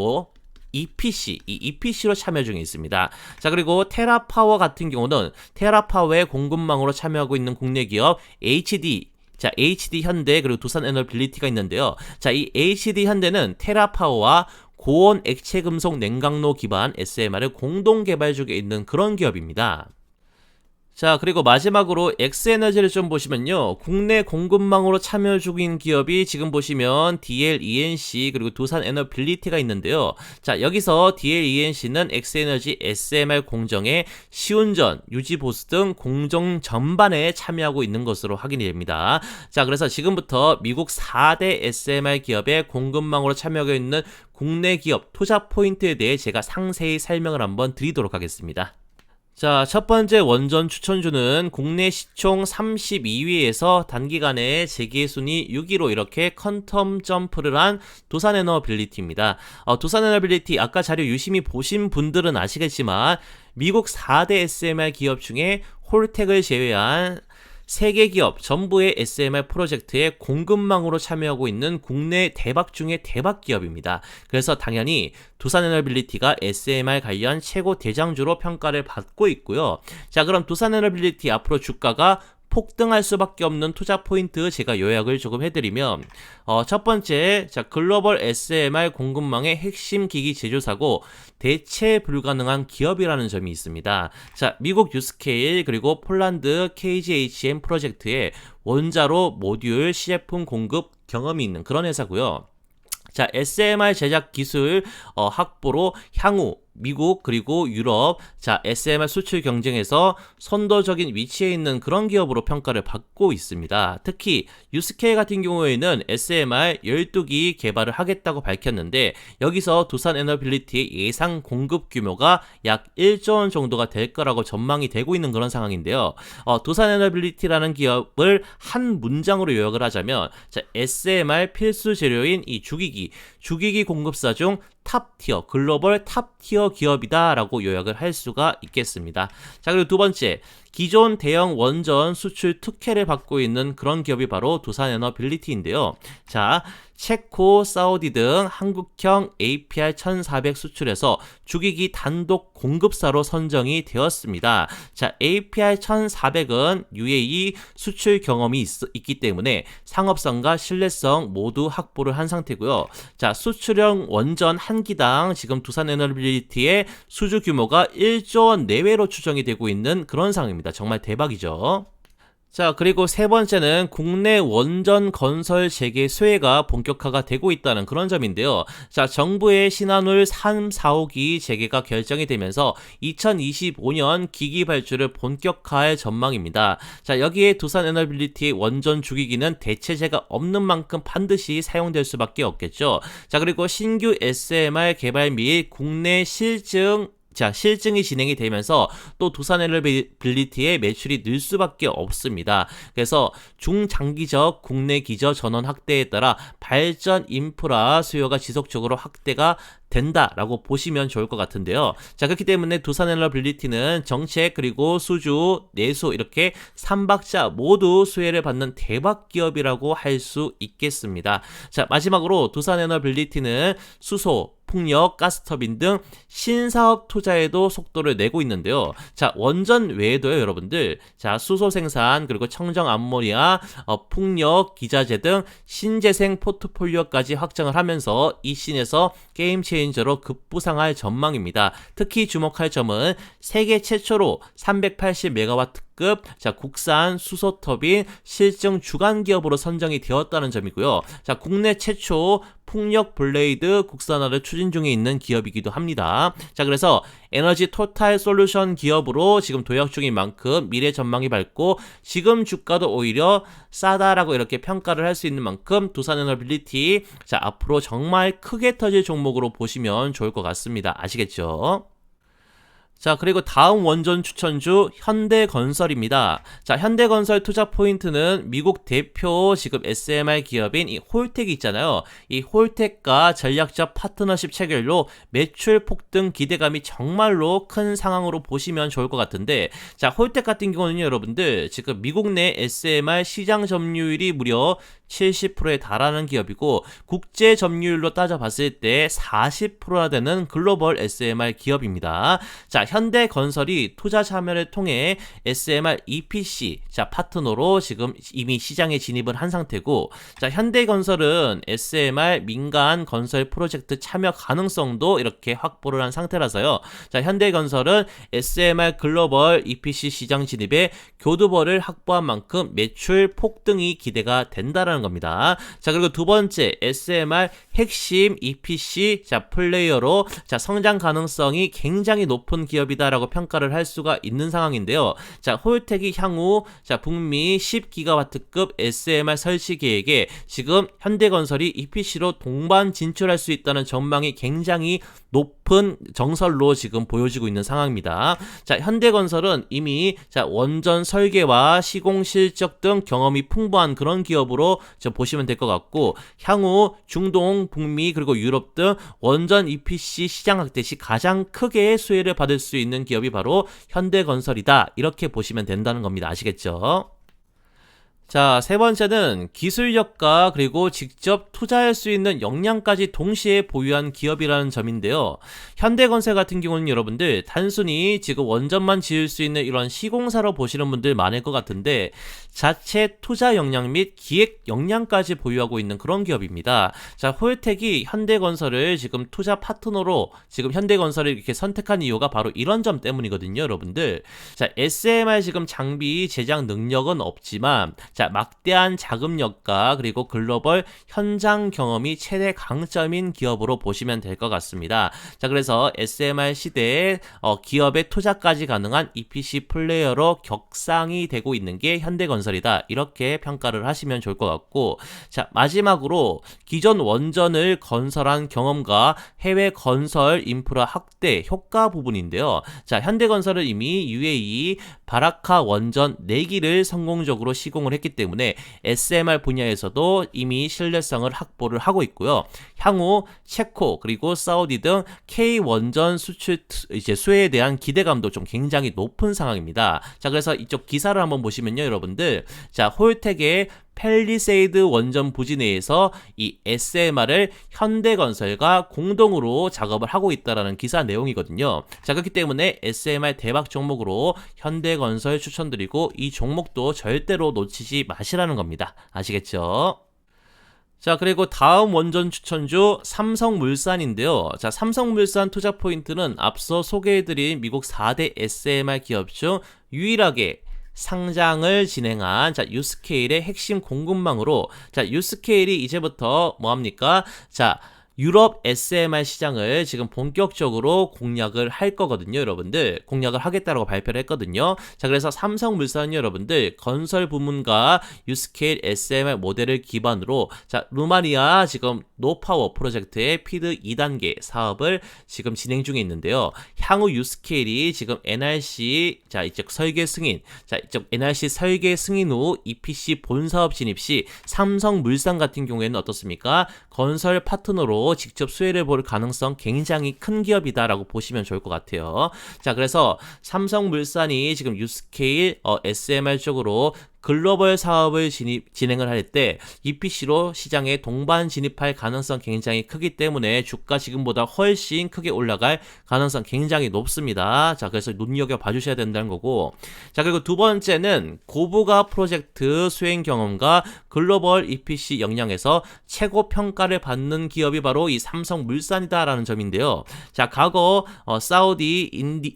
A: EPC, 이 EPC로 참여 중에 있습니다. 자, 그리고 테라파워 같은 경우는 테라파워의 공급망으로 참여하고 있는 국내 기업 HD, 자, HD 현대 그리고 두산에너빌리티가 있는데요. 자, 이 HD 현대는 테라파워와 고온 액체 금속 냉각로 기반 SMR을 공동 개발 중에 있는 그런 기업입니다. 자, 그리고 마지막으로 엑스에너지를 좀 보시면요. 국내 공급망으로 참여 중인 기업이 지금 보시면 DLENC 그리고 두산에너빌리티가 있는데요. 자, 여기서 DLENC는 엑스에너지 SMR 공정의 시운전, 유지보수 등 공정 전반에 참여하고 있는 것으로 확인이 됩니다. 자, 그래서 지금부터 미국 4대 SMR 기업의 공급망으로 참여하고 있는 국내 기업 투자 포인트에 대해 제가 상세히 설명을 한번 드리도록 하겠습니다. 자, 첫 번째 원전 추천주는 국내 시총 32위에서 단기간에 재계순위 6위로 이렇게 퀀텀 점프를 한 두산에너빌리티입니다. 두산에너빌리티 아까 자료 유심히 보신 분들은 아시겠지만 미국 4대 SMR 기업 중에 홀텍을 제외한 세계 기업 전부의 SMR 프로젝트에 공급망으로 참여하고 있는 국내 대박 중의 대박 기업입니다. 그래서 당연히 두산에너빌리티가 SMR 관련 최고 대장주로 평가를 받고 있고요. 자, 그럼 두산에너빌리티 앞으로 주가가 폭등할 수밖에 없는 투자 포인트 제가 요약을 조금 해드리면 첫 번째, 자, 글로벌 SMR 공급망의 핵심 기기 제조사고 대체 불가능한 기업이라는 점이 있습니다. 자, 미국 유스케일 그리고 폴란드 KGHM 프로젝트에 원자로 모듈 시제품 공급 경험이 있는 그런 회사고요. 자, SMR 제작 기술 확보로 향후 미국 그리고 유럽 자 SMR 수출 경쟁에서 선도적인 위치에 있는 그런 기업으로 평가를 받고 있습니다. 특히 유스케일 같은 경우에는 SMR 12기 개발을 하겠다고 밝혔는데 여기서 두산에너빌리티의 예상 공급 규모가 약 1조 원 정도가 될 거라고 전망이 되고 있는 그런 상황인데요. 두산에너빌리티라는 기업을 한 문장으로 요약을 하자면 자, SMR 필수 재료인 이 주기기 공급사 중 탑티어, 글로벌 탑티어 기업이다라고 요약을 할 수가 있겠습니다. 자, 그리고 두 번째, 기존 대형 원전 수출 특혜를 받고 있는 그런 기업이 바로 두산에너빌리티인데요. 자, 체코, 사우디 등 한국형 APR 1400 수출해서 주기기 단독 공급사로 선정이 되었습니다. 자, APR 1400은 UAE 수출 경험이 있기 때문에 상업성과 신뢰성 모두 확보를 한 상태고요. 자, 수출형 원전 한 기당 지금 두산에너빌리티의 수주 규모가 1조 원 내외로 추정이 되고 있는 그런 상황입니다. 정말 대박이죠. 자, 그리고 세 번째는 국내 원전 건설 재개 수혜가 본격화가 되고 있다는 그런 점인데요. 자, 정부의 신한울 3, 4호기 재개가 결정이 되면서 2025년 기기 발주를 본격화할 전망입니다. 자, 여기에 두산에너빌리티의 원전 주기기는 대체제가 없는 만큼 반드시 사용될 수밖에 없겠죠. 자, 그리고 신규 SMR 개발 및 국내 실증이 진행이 되면서 또 두산에너빌리티의 매출이 늘 수밖에 없습니다. 그래서 중장기적 국내 기저 전원 확대에 따라 발전 인프라 수요가 지속적으로 확대가 된다라고 보시면 좋을 것 같은데요. 자, 그렇기 때문에 두산에너빌리티는 정책 그리고 수주, 내수 이렇게 3박자 모두 수혜를 받는 대박 기업이라고 할 수 있겠습니다. 자, 마지막으로 두산에너빌리티는 수소, 풍력, 가스터빈 등 신사업 투자에도 속도를 내고 있는데요. 자, 원전 외에도요, 여러분들. 자, 수소 생산, 그리고 청정 암모니아, 풍력, 기자재 등 신재생 포트폴리오까지 확장을 하면서 이 씬에서 게임 체인저로 급부상할 전망입니다. 특히 주목할 점은 세계 최초로 380메가와트급 자, 국산 수소 터빈 실증 주간 기업으로 선정이 되었다는 점이고요. 자, 국내 최초 풍력 블레이드 국산화를 추진 중에 있는 기업이기도 합니다. 자, 그래서 에너지 토탈 솔루션 기업으로 지금 도약 중인 만큼 미래 전망이 밝고 지금 주가도 오히려 싸다라고 이렇게 평가를 할 수 있는 만큼 두산에너빌리티 자, 앞으로 정말 크게 터질 종목으로 보시면 좋을 것 같습니다. 아시겠죠? 자, 그리고 다음 원전 추천주 현대건설입니다. 자, 현대건설 투자 포인트는 미국 대표 지금 SMR 기업인 이 홀텍이 있잖아요. 이 홀텍과 전략적 파트너십 체결로 매출 폭등 기대감이 정말로 큰 상황으로 보시면 좋을 것 같은데, 자, 홀텍 같은 경우는 여러분들 지금 미국 내 SMR 시장 점유율이 무려 70%에 달하는 기업이고 국제 점유율로 따져봤을 때 40%나 되는 글로벌 SMR 기업입니다. 자, 현대건설이 투자 참여를 통해 SMR EPC 자, 파트너로 지금 이미 시장에 진입을 한 상태고, 자, 현대건설은 SMR 민간 건설 프로젝트 참여 가능성도 이렇게 확보를 한 상태라서요. 자, 현대건설은 SMR 글로벌 EPC 시장 진입에 교두보를 확보한 만큼 매출 폭등이 기대가 된다라는 겁니다. 자, 그리고 두 번째 SMR 핵심 EPC 자, 플레이어로 자, 성장 가능성이 굉장히 높은 기업이다라고 평가를 할 수가 있는 상황인데요. 자, 홀텍이 향후 자, 북미 10기가와트급 SMR 설치 계획에 지금 현대건설이 EPC로 동반 진출할 수 있다는 전망이 굉장히 높은 정설로 지금 보여지고 있는 상황입니다. 자, 현대건설은 이미 자, 원전 설계와 시공 실적 등 경험이 풍부한 그런 기업으로 보시면 될 것 같고, 향후 중동, 북미 그리고 유럽 등 원전 EPC 시장 확대 시 가장 크게 수혜를 받을 수 있는 기업이 바로 현대건설이다. 이렇게 보시면 된다는 겁니다. 아시겠죠? 자, 세 번째는 기술력과 그리고 직접 투자할 수 있는 역량까지 동시에 보유한 기업이라는 점인데요. 현대건설 같은 경우는 여러분들 단순히 지금 원전만 지을 수 있는 이런 시공사로 보시는 분들 많을 것 같은데 자체 투자 역량 및 기획 역량까지 보유하고 있는 그런 기업입니다. 자, 홀텍이 현대건설을 지금 투자 파트너로 지금 현대건설을 이렇게 선택한 이유가 바로 이런 점 때문이거든요, 여러분들. 자, SMR 지금 장비 제작 능력은 없지만 자, 막대한 자금력과 그리고 글로벌 현장 경험이 최대 강점인 기업으로 보시면 될 것 같습니다. 자, 그래서 SMR 시대에 기업의 투자까지 가능한 EPC 플레이어로 격상이 되고 있는 게 현대건설이다. 이렇게 평가를 하시면 좋을 것 같고, 자, 마지막으로 기존 원전을 건설한 경험과 해외 건설 인프라 확대 효과 부분인데요. 자, 현대건설은 이미 UAE 바라카 원전 4기를 성공적으로 시공을 했기 때문에 SMR 분야에서도 이미 신뢰성을 확보를 하고 있고요. 향후 체코 그리고 사우디 등 K 원전 수출 이제 수혜에 대한 기대감도 좀 굉장히 높은 상황입니다. 자, 그래서 이쪽 기사를 한번 보시면요, 여러분들. 자, 홀텍의 펠리세이드 원전 부지 내에서 이 SMR을 현대건설과 공동으로 작업을 하고 있다라는 기사 내용이거든요. 자, 그렇기 때문에 SMR 대박 종목으로 현대건설 추천드리고 이 종목도 절대로 놓치지 마시라는 겁니다. 아시겠죠? 자, 그리고 다음 원전 추천주 삼성물산인데요. 자, 삼성물산 투자 포인트는 앞서 소개해드린 미국 4대 SMR 기업 중 유일하게 상장을 진행한 자, 유스케일의 핵심 공급망으로 자, 유스케일이 이제부터 뭐합니까? 자, 유럽 SMR 시장을 지금 본격적으로 공략을 할 거거든요, 여러분들. 공략을 하겠다라고 발표를 했거든요. 자, 그래서 삼성물산이 여러분들 건설 부문과 유스케일 SMR 모델을 기반으로 자, 루마니아 지금 노파워 프로젝트의 피드 2단계 사업을 지금 진행 중에 있는데요. 향후 유스케일이 지금 NRC 자, 이쪽 설계 승인 자, 이쪽 NRC 설계 승인 후 EPC 본사업 진입 시 삼성물산 같은 경우에는 어떻습니까? 건설 파트너로 직접 수혜를 볼 가능성 굉장히 큰 기업이다라고 보시면 좋을 것 같아요. 자, 그래서 삼성물산이 지금 유스케일 SMR 쪽으로 글로벌 사업을 진행을 할 때 EPC로 시장에 동반 진입할 가능성 굉장히 크기 때문에 주가 지금보다 훨씬 크게 올라갈 가능성 굉장히 높습니다. 자, 그래서 눈여겨봐 주셔야 된다는 거고. 자, 그리고 두 번째는 고부가 프로젝트 수행 경험과 글로벌 EPC 역량에서 최고 평가를 받는 기업이 바로 이 삼성물산이다라는 점인데요. 자, 과거 사우디,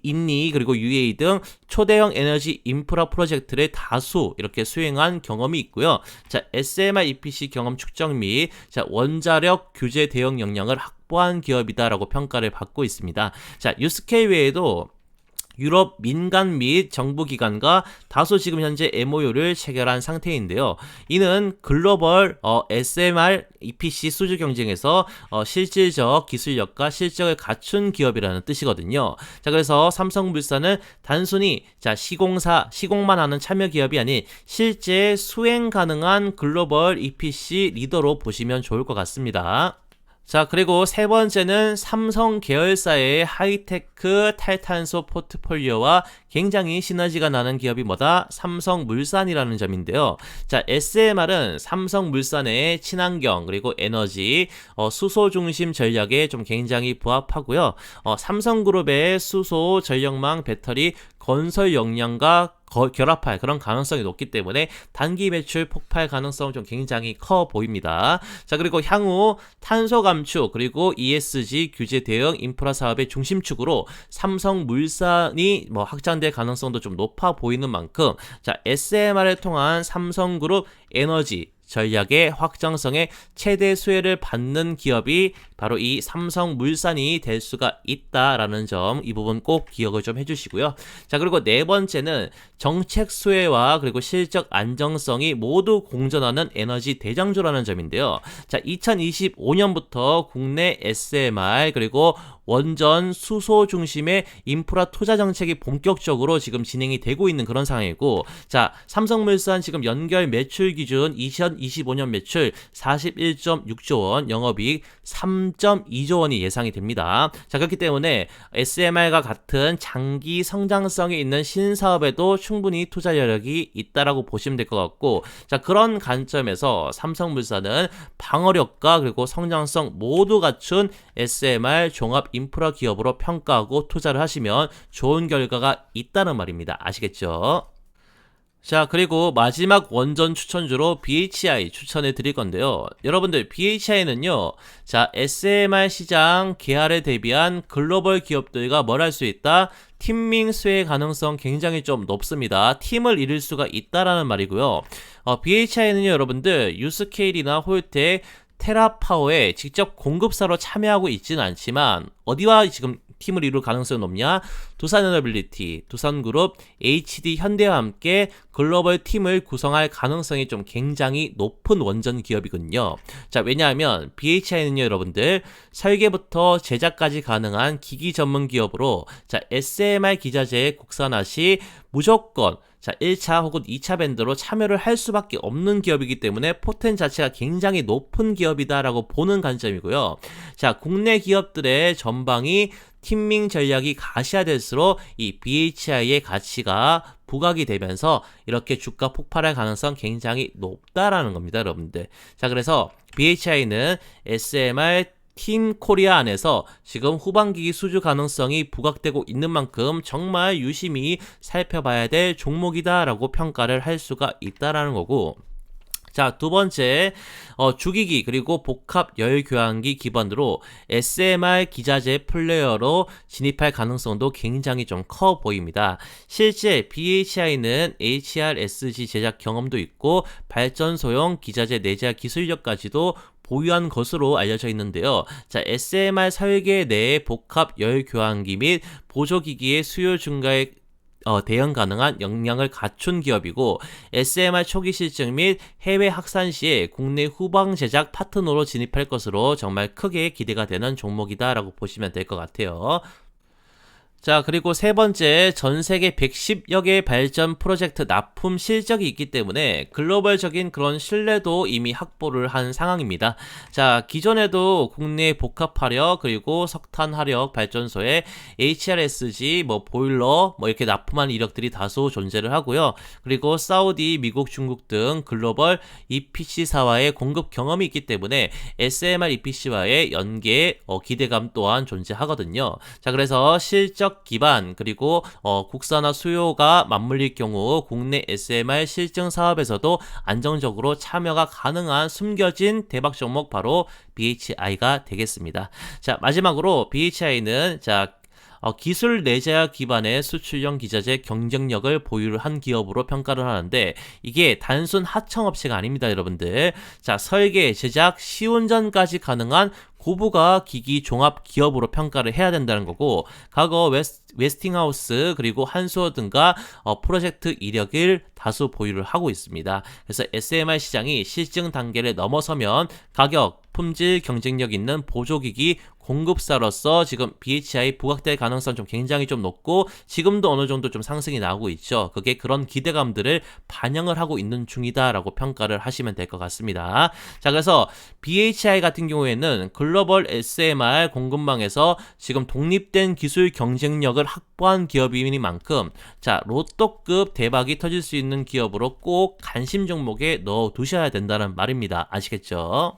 A: 인니 그리고 UAE 등 초대형 에너지 인프라 프로젝트를 다수 이렇게 수행한 경험이 있고요. 자, SMR EPC 경험 축적 및 원자력 규제 대응 역량을 확보한 기업이다라고 평가를 받고 있습니다. 자, 유스케이 외에도 유럽 민간 및 정부 기관과 다수 지금 현재 MOU를 체결한 상태인데요. 이는 글로벌 SMR EPC 수주 경쟁에서 실질적 기술력과 실적을 갖춘 기업이라는 뜻이거든요. 자, 그래서 삼성물산은 단순히 시공만 하는 참여 기업이 아닌 실제 수행 가능한 글로벌 EPC 리더로 보시면 좋을 것 같습니다. 자, 그리고 세 번째는 삼성 계열사의 하이테크 탈탄소 포트폴리오와 굉장히 시너지가 나는 기업이 뭐다? 삼성물산이라는 점인데요. 자, SMR은 삼성물산의 친환경 그리고 에너지, 수소 중심 전략에 좀 굉장히 부합하고요. 삼성그룹의 수소, 전력망, 배터리, 건설 역량과 결합할 그런 가능성이 높기 때문에 단기 매출 폭발 가능성은 좀 굉장히 커 보입니다. 자, 그리고 향후 탄소 감축 그리고 ESG 규제 대응 인프라 사업의 중심축으로 삼성물산이 확장될 가능성도 좀 높아 보이는 만큼 자, SMR을 통한 삼성그룹 에너지 전략의 확장성에 최대 수혜를 받는 기업이 바로 이 삼성물산이 될 수가 있다라는 점, 이 부분 꼭 기억을 좀 해주시고요. 자, 그리고 네 번째는 정책 수혜와 그리고 실적 안정성이 모두 공존하는 에너지 대장주라는 점인데요. 자, 2025년부터 국내 SMR 그리고 원전 수소 중심의 인프라 투자 정책이 본격적으로 지금 진행이 되고 있는 그런 상황이고, 자, 삼성물산 지금 연결 매출 기준 2025년 매출 41.6조 원, 영업이익 3.2조 원이 예상이 됩니다. 자, 그렇기 때문에 SMR과 같은 장기 성장성이 있는 신사업에도 충분히 투자 여력이 있다라고 보시면 될 것 같고, 자, 그런 관점에서 삼성물산은 방어력과 그리고 성장성 모두 갖춘 SMR 종합 인프라 기업으로 평가하고 투자를 하시면 좋은 결과가 있다는 말입니다. 아시겠죠? 자, 그리고 마지막 원전 추천주로 BHI 추천해 드릴 건데요. 여러분들, BHI는요, 자, SMR 시장 개발에 대비한 글로벌 기업들과 뭘 할 수 있다? 팀밍 수혜 가능성 굉장히 좀 높습니다. 팀을 이룰 수가 있다라는 말이고요. BHI는요, 여러분들, 유스케일이나 홀텍, 테라파워에 직접 공급사로 참여하고 있지는 않지만 어디와 지금 팀을 이룰 가능성이 높냐? 두산에너빌리티, 두산그룹, HD 현대와 함께 글로벌 팀을 구성할 가능성이 좀 굉장히 높은 원전 기업이거든요. 자, 왜냐하면 BHI는요, 여러분들, 설계부터 제작까지 가능한 기기 전문 기업으로, 자, SMR 기자재 국산화 시 무조건 1차 혹은 2차 밴더로 참여를 할 수밖에 없는 기업이기 때문에 포텐 자체가 굉장히 높은 기업이다라고 보는 관점이고요. 자, 국내 기업들의 전방이 팀밍 전략이 가시화될수록 이 BHI의 가치가 부각이 되면서 이렇게 주가 폭발할 가능성 굉장히 높다라는 겁니다, 여러분들. 자, 그래서 BHI는 SMR 팀 코리아 안에서 지금 후반기 수주 가능성이 부각되고 있는 만큼 정말 유심히 살펴봐야 될 종목이다라고 평가를 할 수가 있다라는 거고, 자, 두 번째, 주기기 그리고 복합 열교환기 기반으로 SMR 기자재 플레이어로 진입할 가능성도 굉장히 좀 커 보입니다. 실제 BHI는 HRSG 제작 경험도 있고 발전소용 기자재 내재화 기술력까지도 보유한 것으로 알려져 있는데요. 자, SMR 설계 내에 복합 열 교환기 및 보조기기의 수요 증가에 대응 가능한 역량을 갖춘 기업이고, SMR 초기 실증 및 해외 확산 시에 국내 후방 제작 파트너로 진입할 것으로 정말 크게 기대가 되는 종목이다라고 보시면 될 것 같아요. 자, 그리고 세 번째, 전 세계 110여 개의 발전 프로젝트 납품 실적이 있기 때문에 글로벌적인 그런 신뢰도 이미 확보를 한 상황입니다. 자, 기존에도 국내 복합화력 그리고 석탄화력 발전소에 HRSG, 보일러, 이렇게 납품한 이력들이 다소 존재를 하고요. 그리고 사우디, 미국, 중국 등 글로벌 EPC사와의 공급 경험이 있기 때문에 SMR EPC와의 연계, 기대감 또한 존재하거든요. 자, 그래서 실적 기반 그리고 국산화 수요가 맞물릴 경우 국내 SMR 실증 사업에서도 안정적으로 참여가 가능한 숨겨진 대박 종목 바로 BHI가 되겠습니다. 자, 마지막으로 BHI는 기술 내재화 기반의 수출형 기자재 경쟁력을 보유한 기업으로 평가를 하는데 이게 단순 하청업체가 아닙니다, 여러분들. 자, 설계, 제작, 시운전까지 가능한 고부가 기기 종합 기업으로 평가를 해야 된다는 거고, 과거 웨스팅하우스 그리고 한수어 등과 프로젝트 이력을 다수 보유를 하고 있습니다. 그래서 SMR 시장이 실증 단계를 넘어서면 가격, 품질 경쟁력 있는 보조기기 공급사로서 지금 BHI 부각될 가능성 좀 굉장히 좀 높고 지금도 어느 정도 좀 상승이 나오고 있죠. 그게 그런 기대감들을 반영을 하고 있는 중이다라고 평가를 하시면 될 것 같습니다. 자, 그래서 BHI 같은 경우에는 글로벌 SMR 공급망에서 지금 독립된 기술 경쟁력을 확보한 기업이니만큼 로또급 대박이 터질 수 있는 기업으로 꼭 관심 종목에 넣어 두셔야 된다는 말입니다. 아시겠죠?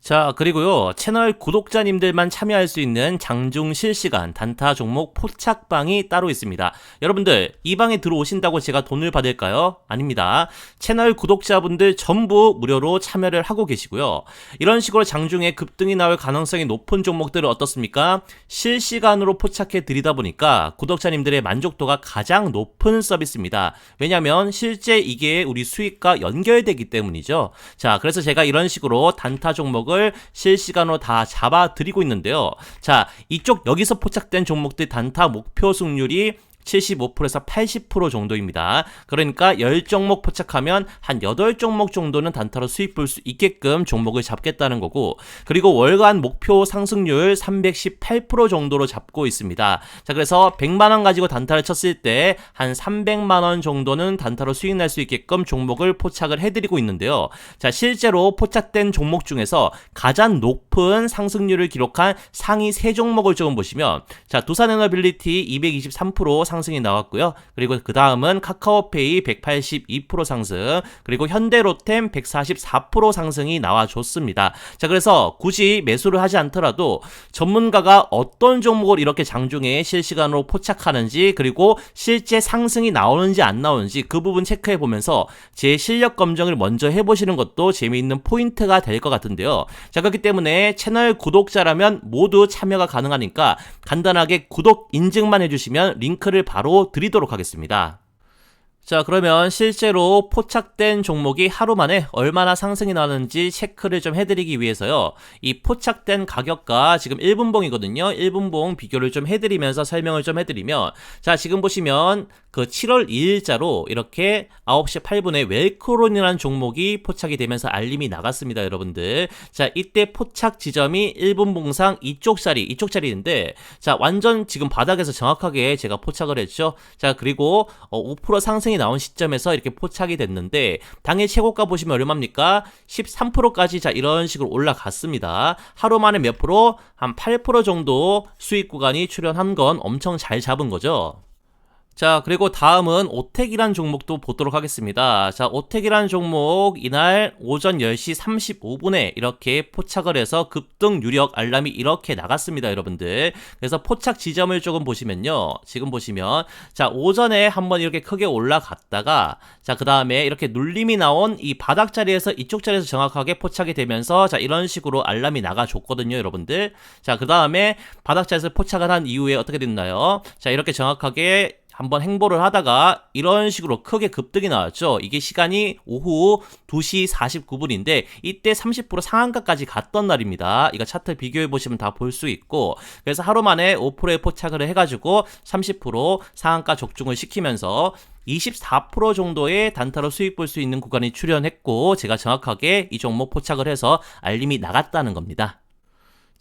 A: 자, 그리고요, 채널 구독자님들만 참여할 수 있는 장중 실시간 단타 종목 포착방이 따로 있습니다. 여러분들, 이 방에 들어오신다고 제가 돈을 받을까요? 아닙니다. 채널 구독자분들 전부 무료로 참여를 하고 계시고요. 이런 식으로 장중에 급등이 나올 가능성이 높은 종목들은 어떻습니까? 실시간으로 포착해 드리다 보니까 구독자님들의 만족도가 가장 높은 서비스입니다. 왜냐면 실제 이게 우리 수익과 연결되기 때문이죠. 자, 그래서 제가 이런 식으로 단타 종목을 실시간으로 다 잡아드리고 있는데요. 자, 이쪽 여기서 포착된 종목들 단타 목표 승률이 75%에서 80% 정도입니다. 그러니까 10종목 포착하면 한 8종목 정도는 단타로 수익 볼 수 있게끔 종목을 잡겠다는 거고, 그리고 월간 목표 상승률 318% 정도로 잡고 있습니다. 자, 그래서 100만원 가지고 단타를 쳤을 때 한 300만원 정도는 단타로 수익 날 수 있게끔 종목을 포착을 해드리고 있는데요. 자, 실제로 포착된 종목 중에서 가장 높은 상승률을 기록한 상위 3종목을 조금 보시면, 자, 두산에너빌리티 223% 상승이 나왔고요. 그리고 그 다음은 카카오페이 182% 상승, 그리고 현대로템 144% 상승이 나와줬습니다. 자, 그래서 굳이 매수를 하지 않더라도 전문가가 어떤 종목을 이렇게 장중에 실시간으로 포착하는지, 그리고 실제 상승이 나오는지 안 나오는지 그 부분 체크해 보면서 제 실력 검증을 먼저 해보시는 것도 재미있는 포인트가 될 것 같은데요. 자, 그렇기 때문에 채널 구독자라면 모두 참여가 가능하니까 간단하게 구독 인증만 해주시면 링크를 바로 드리도록 하겠습니다. 자, 그러면 실제로 포착된 종목이 하루 만에 얼마나 상승이 나는지 체크를 좀 해드리기 위해서요, 이 포착된 가격과 지금 1분봉이거든요. 1분봉 비교를 좀 해드리면서 설명을 좀 해드리면, 자, 지금 보시면 그 7월 2일자로 이렇게 9시 8분에 웰크론이라는 종목이 포착이 되면서 알림이 나갔습니다, 여러분들. 자, 이때 포착 지점이 1분봉상 이쪽 자리인데, 자, 완전 지금 바닥에서 정확하게 제가 포착을 했죠. 자, 그리고 5% 상승이 나온 시점에서 이렇게 포착이 됐는데, 당일 최고가 보시면 얼마입니까? 13%까지 자, 이런 식으로 올라갔습니다. 하루 만에 몇 프로? 한 8% 정도 수익 구간이 출현한 건 엄청 잘 잡은 거죠. 자, 그리고 다음은 오텍이란 종목도 보도록 하겠습니다. 자, 오텍이란 종목 이날 오전 10시 35분에 이렇게 포착을 해서 급등 유력 알람이 이렇게 나갔습니다, 여러분들. 그래서 포착 지점을 조금 보시면요, 지금 보시면 자, 오전에 한번 이렇게 크게 올라갔다가, 자, 그 다음에 이렇게 눌림이 나온 이 바닥 자리에서 이쪽 자리에서 정확하게 포착이 되면서, 자, 이런 식으로 알람이 나가줬거든요, 여러분들. 자, 그 다음에 바닥 자리에서 포착을 한 이후에 어떻게 됐나요? 자, 이렇게 정확하게 한번 행보를 하다가 이런 식으로 크게 급등이 나왔죠. 이게 시간이 오후 2시 49분인데 이때 30% 상한가까지 갔던 날입니다. 이거 차트 비교해 보시면 다 볼 수 있고, 그래서 하루 만에 5%에 포착을 해가지고 30% 상한가 적중을 시키면서 24% 정도의 단타로 수익 볼 수 있는 구간이 출현했고, 제가 정확하게 이 종목 포착을 해서 알림이 나갔다는 겁니다.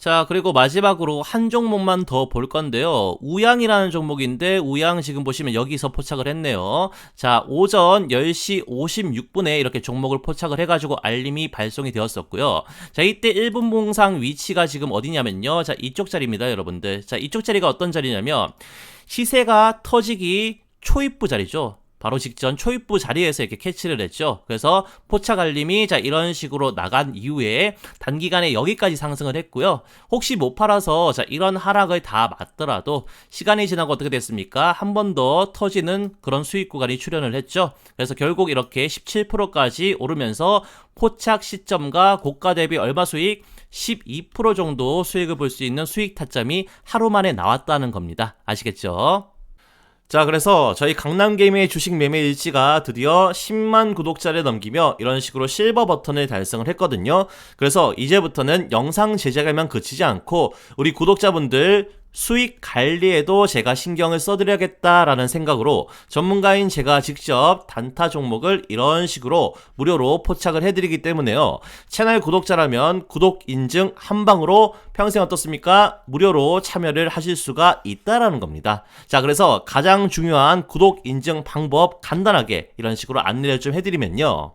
A: 자, 그리고 마지막으로 한 종목만 더 볼 건데요. 우양이라는 종목인데 우양 지금 보시면 여기서 포착을 했네요. 자, 오전 10시 56분에 이렇게 종목을 포착을 해가지고 알림이 발송이 되었었고요. 자, 이때 1분 봉상 위치가 지금 어디냐면요. 자, 이쪽 자리입니다, 여러분들. 자, 이쪽 자리가 어떤 자리냐면 시세가 터지기 초입부 자리죠. 바로 직전 초입부 자리에서 이렇게 캐치를 했죠. 그래서 포착 알림이 자 이런 식으로 나간 이후에 단기간에 여기까지 상승을 했고요. 혹시 못 팔아서 자 이런 하락을 다 맞더라도 시간이 지나고 어떻게 됐습니까? 한 번 더 터지는 그런 수익 구간이 출현을 했죠. 그래서 결국 이렇게 17%까지 오르면서 포착 시점과 고가 대비 얼마 수익? 12% 정도 수익을 볼 수 있는 수익 타점이 하루 만에 나왔다는 겁니다. 아시겠죠? 자, 그래서 저희 강남게임의 주식 매매 일지가 드디어 10만 구독자를 넘기며 이런 식으로 실버 버튼을 달성을 했거든요. 그래서 이제부터는 영상 제작에만 그치지 않고 우리 구독자분들 수익 관리에도 제가 신경을 써드려야겠다라는 생각으로 전문가인 제가 직접 단타 종목을 이런 식으로 무료로 포착을 해드리기 때문에요. 채널 구독자라면 구독 인증 한 방으로 평생 어떻습니까? 무료로 참여를 하실 수가 있다라는 겁니다. 자, 그래서 가장 중요한 구독 인증 방법 간단하게 이런 식으로 안내를 좀 해드리면요.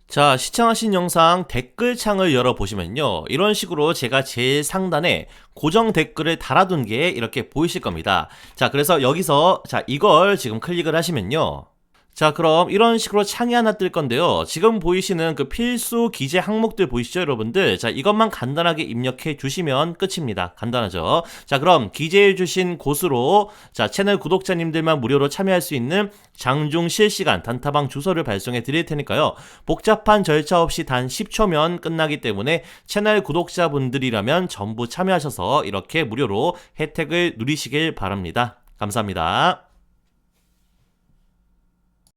A: 자, 시청하신 영상 댓글창을 열어보시면요. 이런 식으로 제가 제일 상단에 고정 댓글을 달아둔 게 이렇게 보이실 겁니다. 자, 그래서 여기서 자 이걸 지금 클릭을 하시면요. 자, 그럼 이런 식으로 창이 하나 뜰 건데요. 지금 보이시는 그 필수 기재 항목들 보이시죠, 여러분들? 자, 이것만 간단하게 입력해 주시면 끝입니다. 간단하죠? 자, 그럼 기재해 주신 곳으로 자, 채널 구독자님들만 무료로 참여할 수 있는 장중 실시간 단타방 주소를 발송해 드릴 테니까요. 복잡한 절차 없이 단 10초면 끝나기 때문에 채널 구독자분들이라면 전부 참여하셔서 이렇게 무료로 혜택을 누리시길 바랍니다. 감사합니다.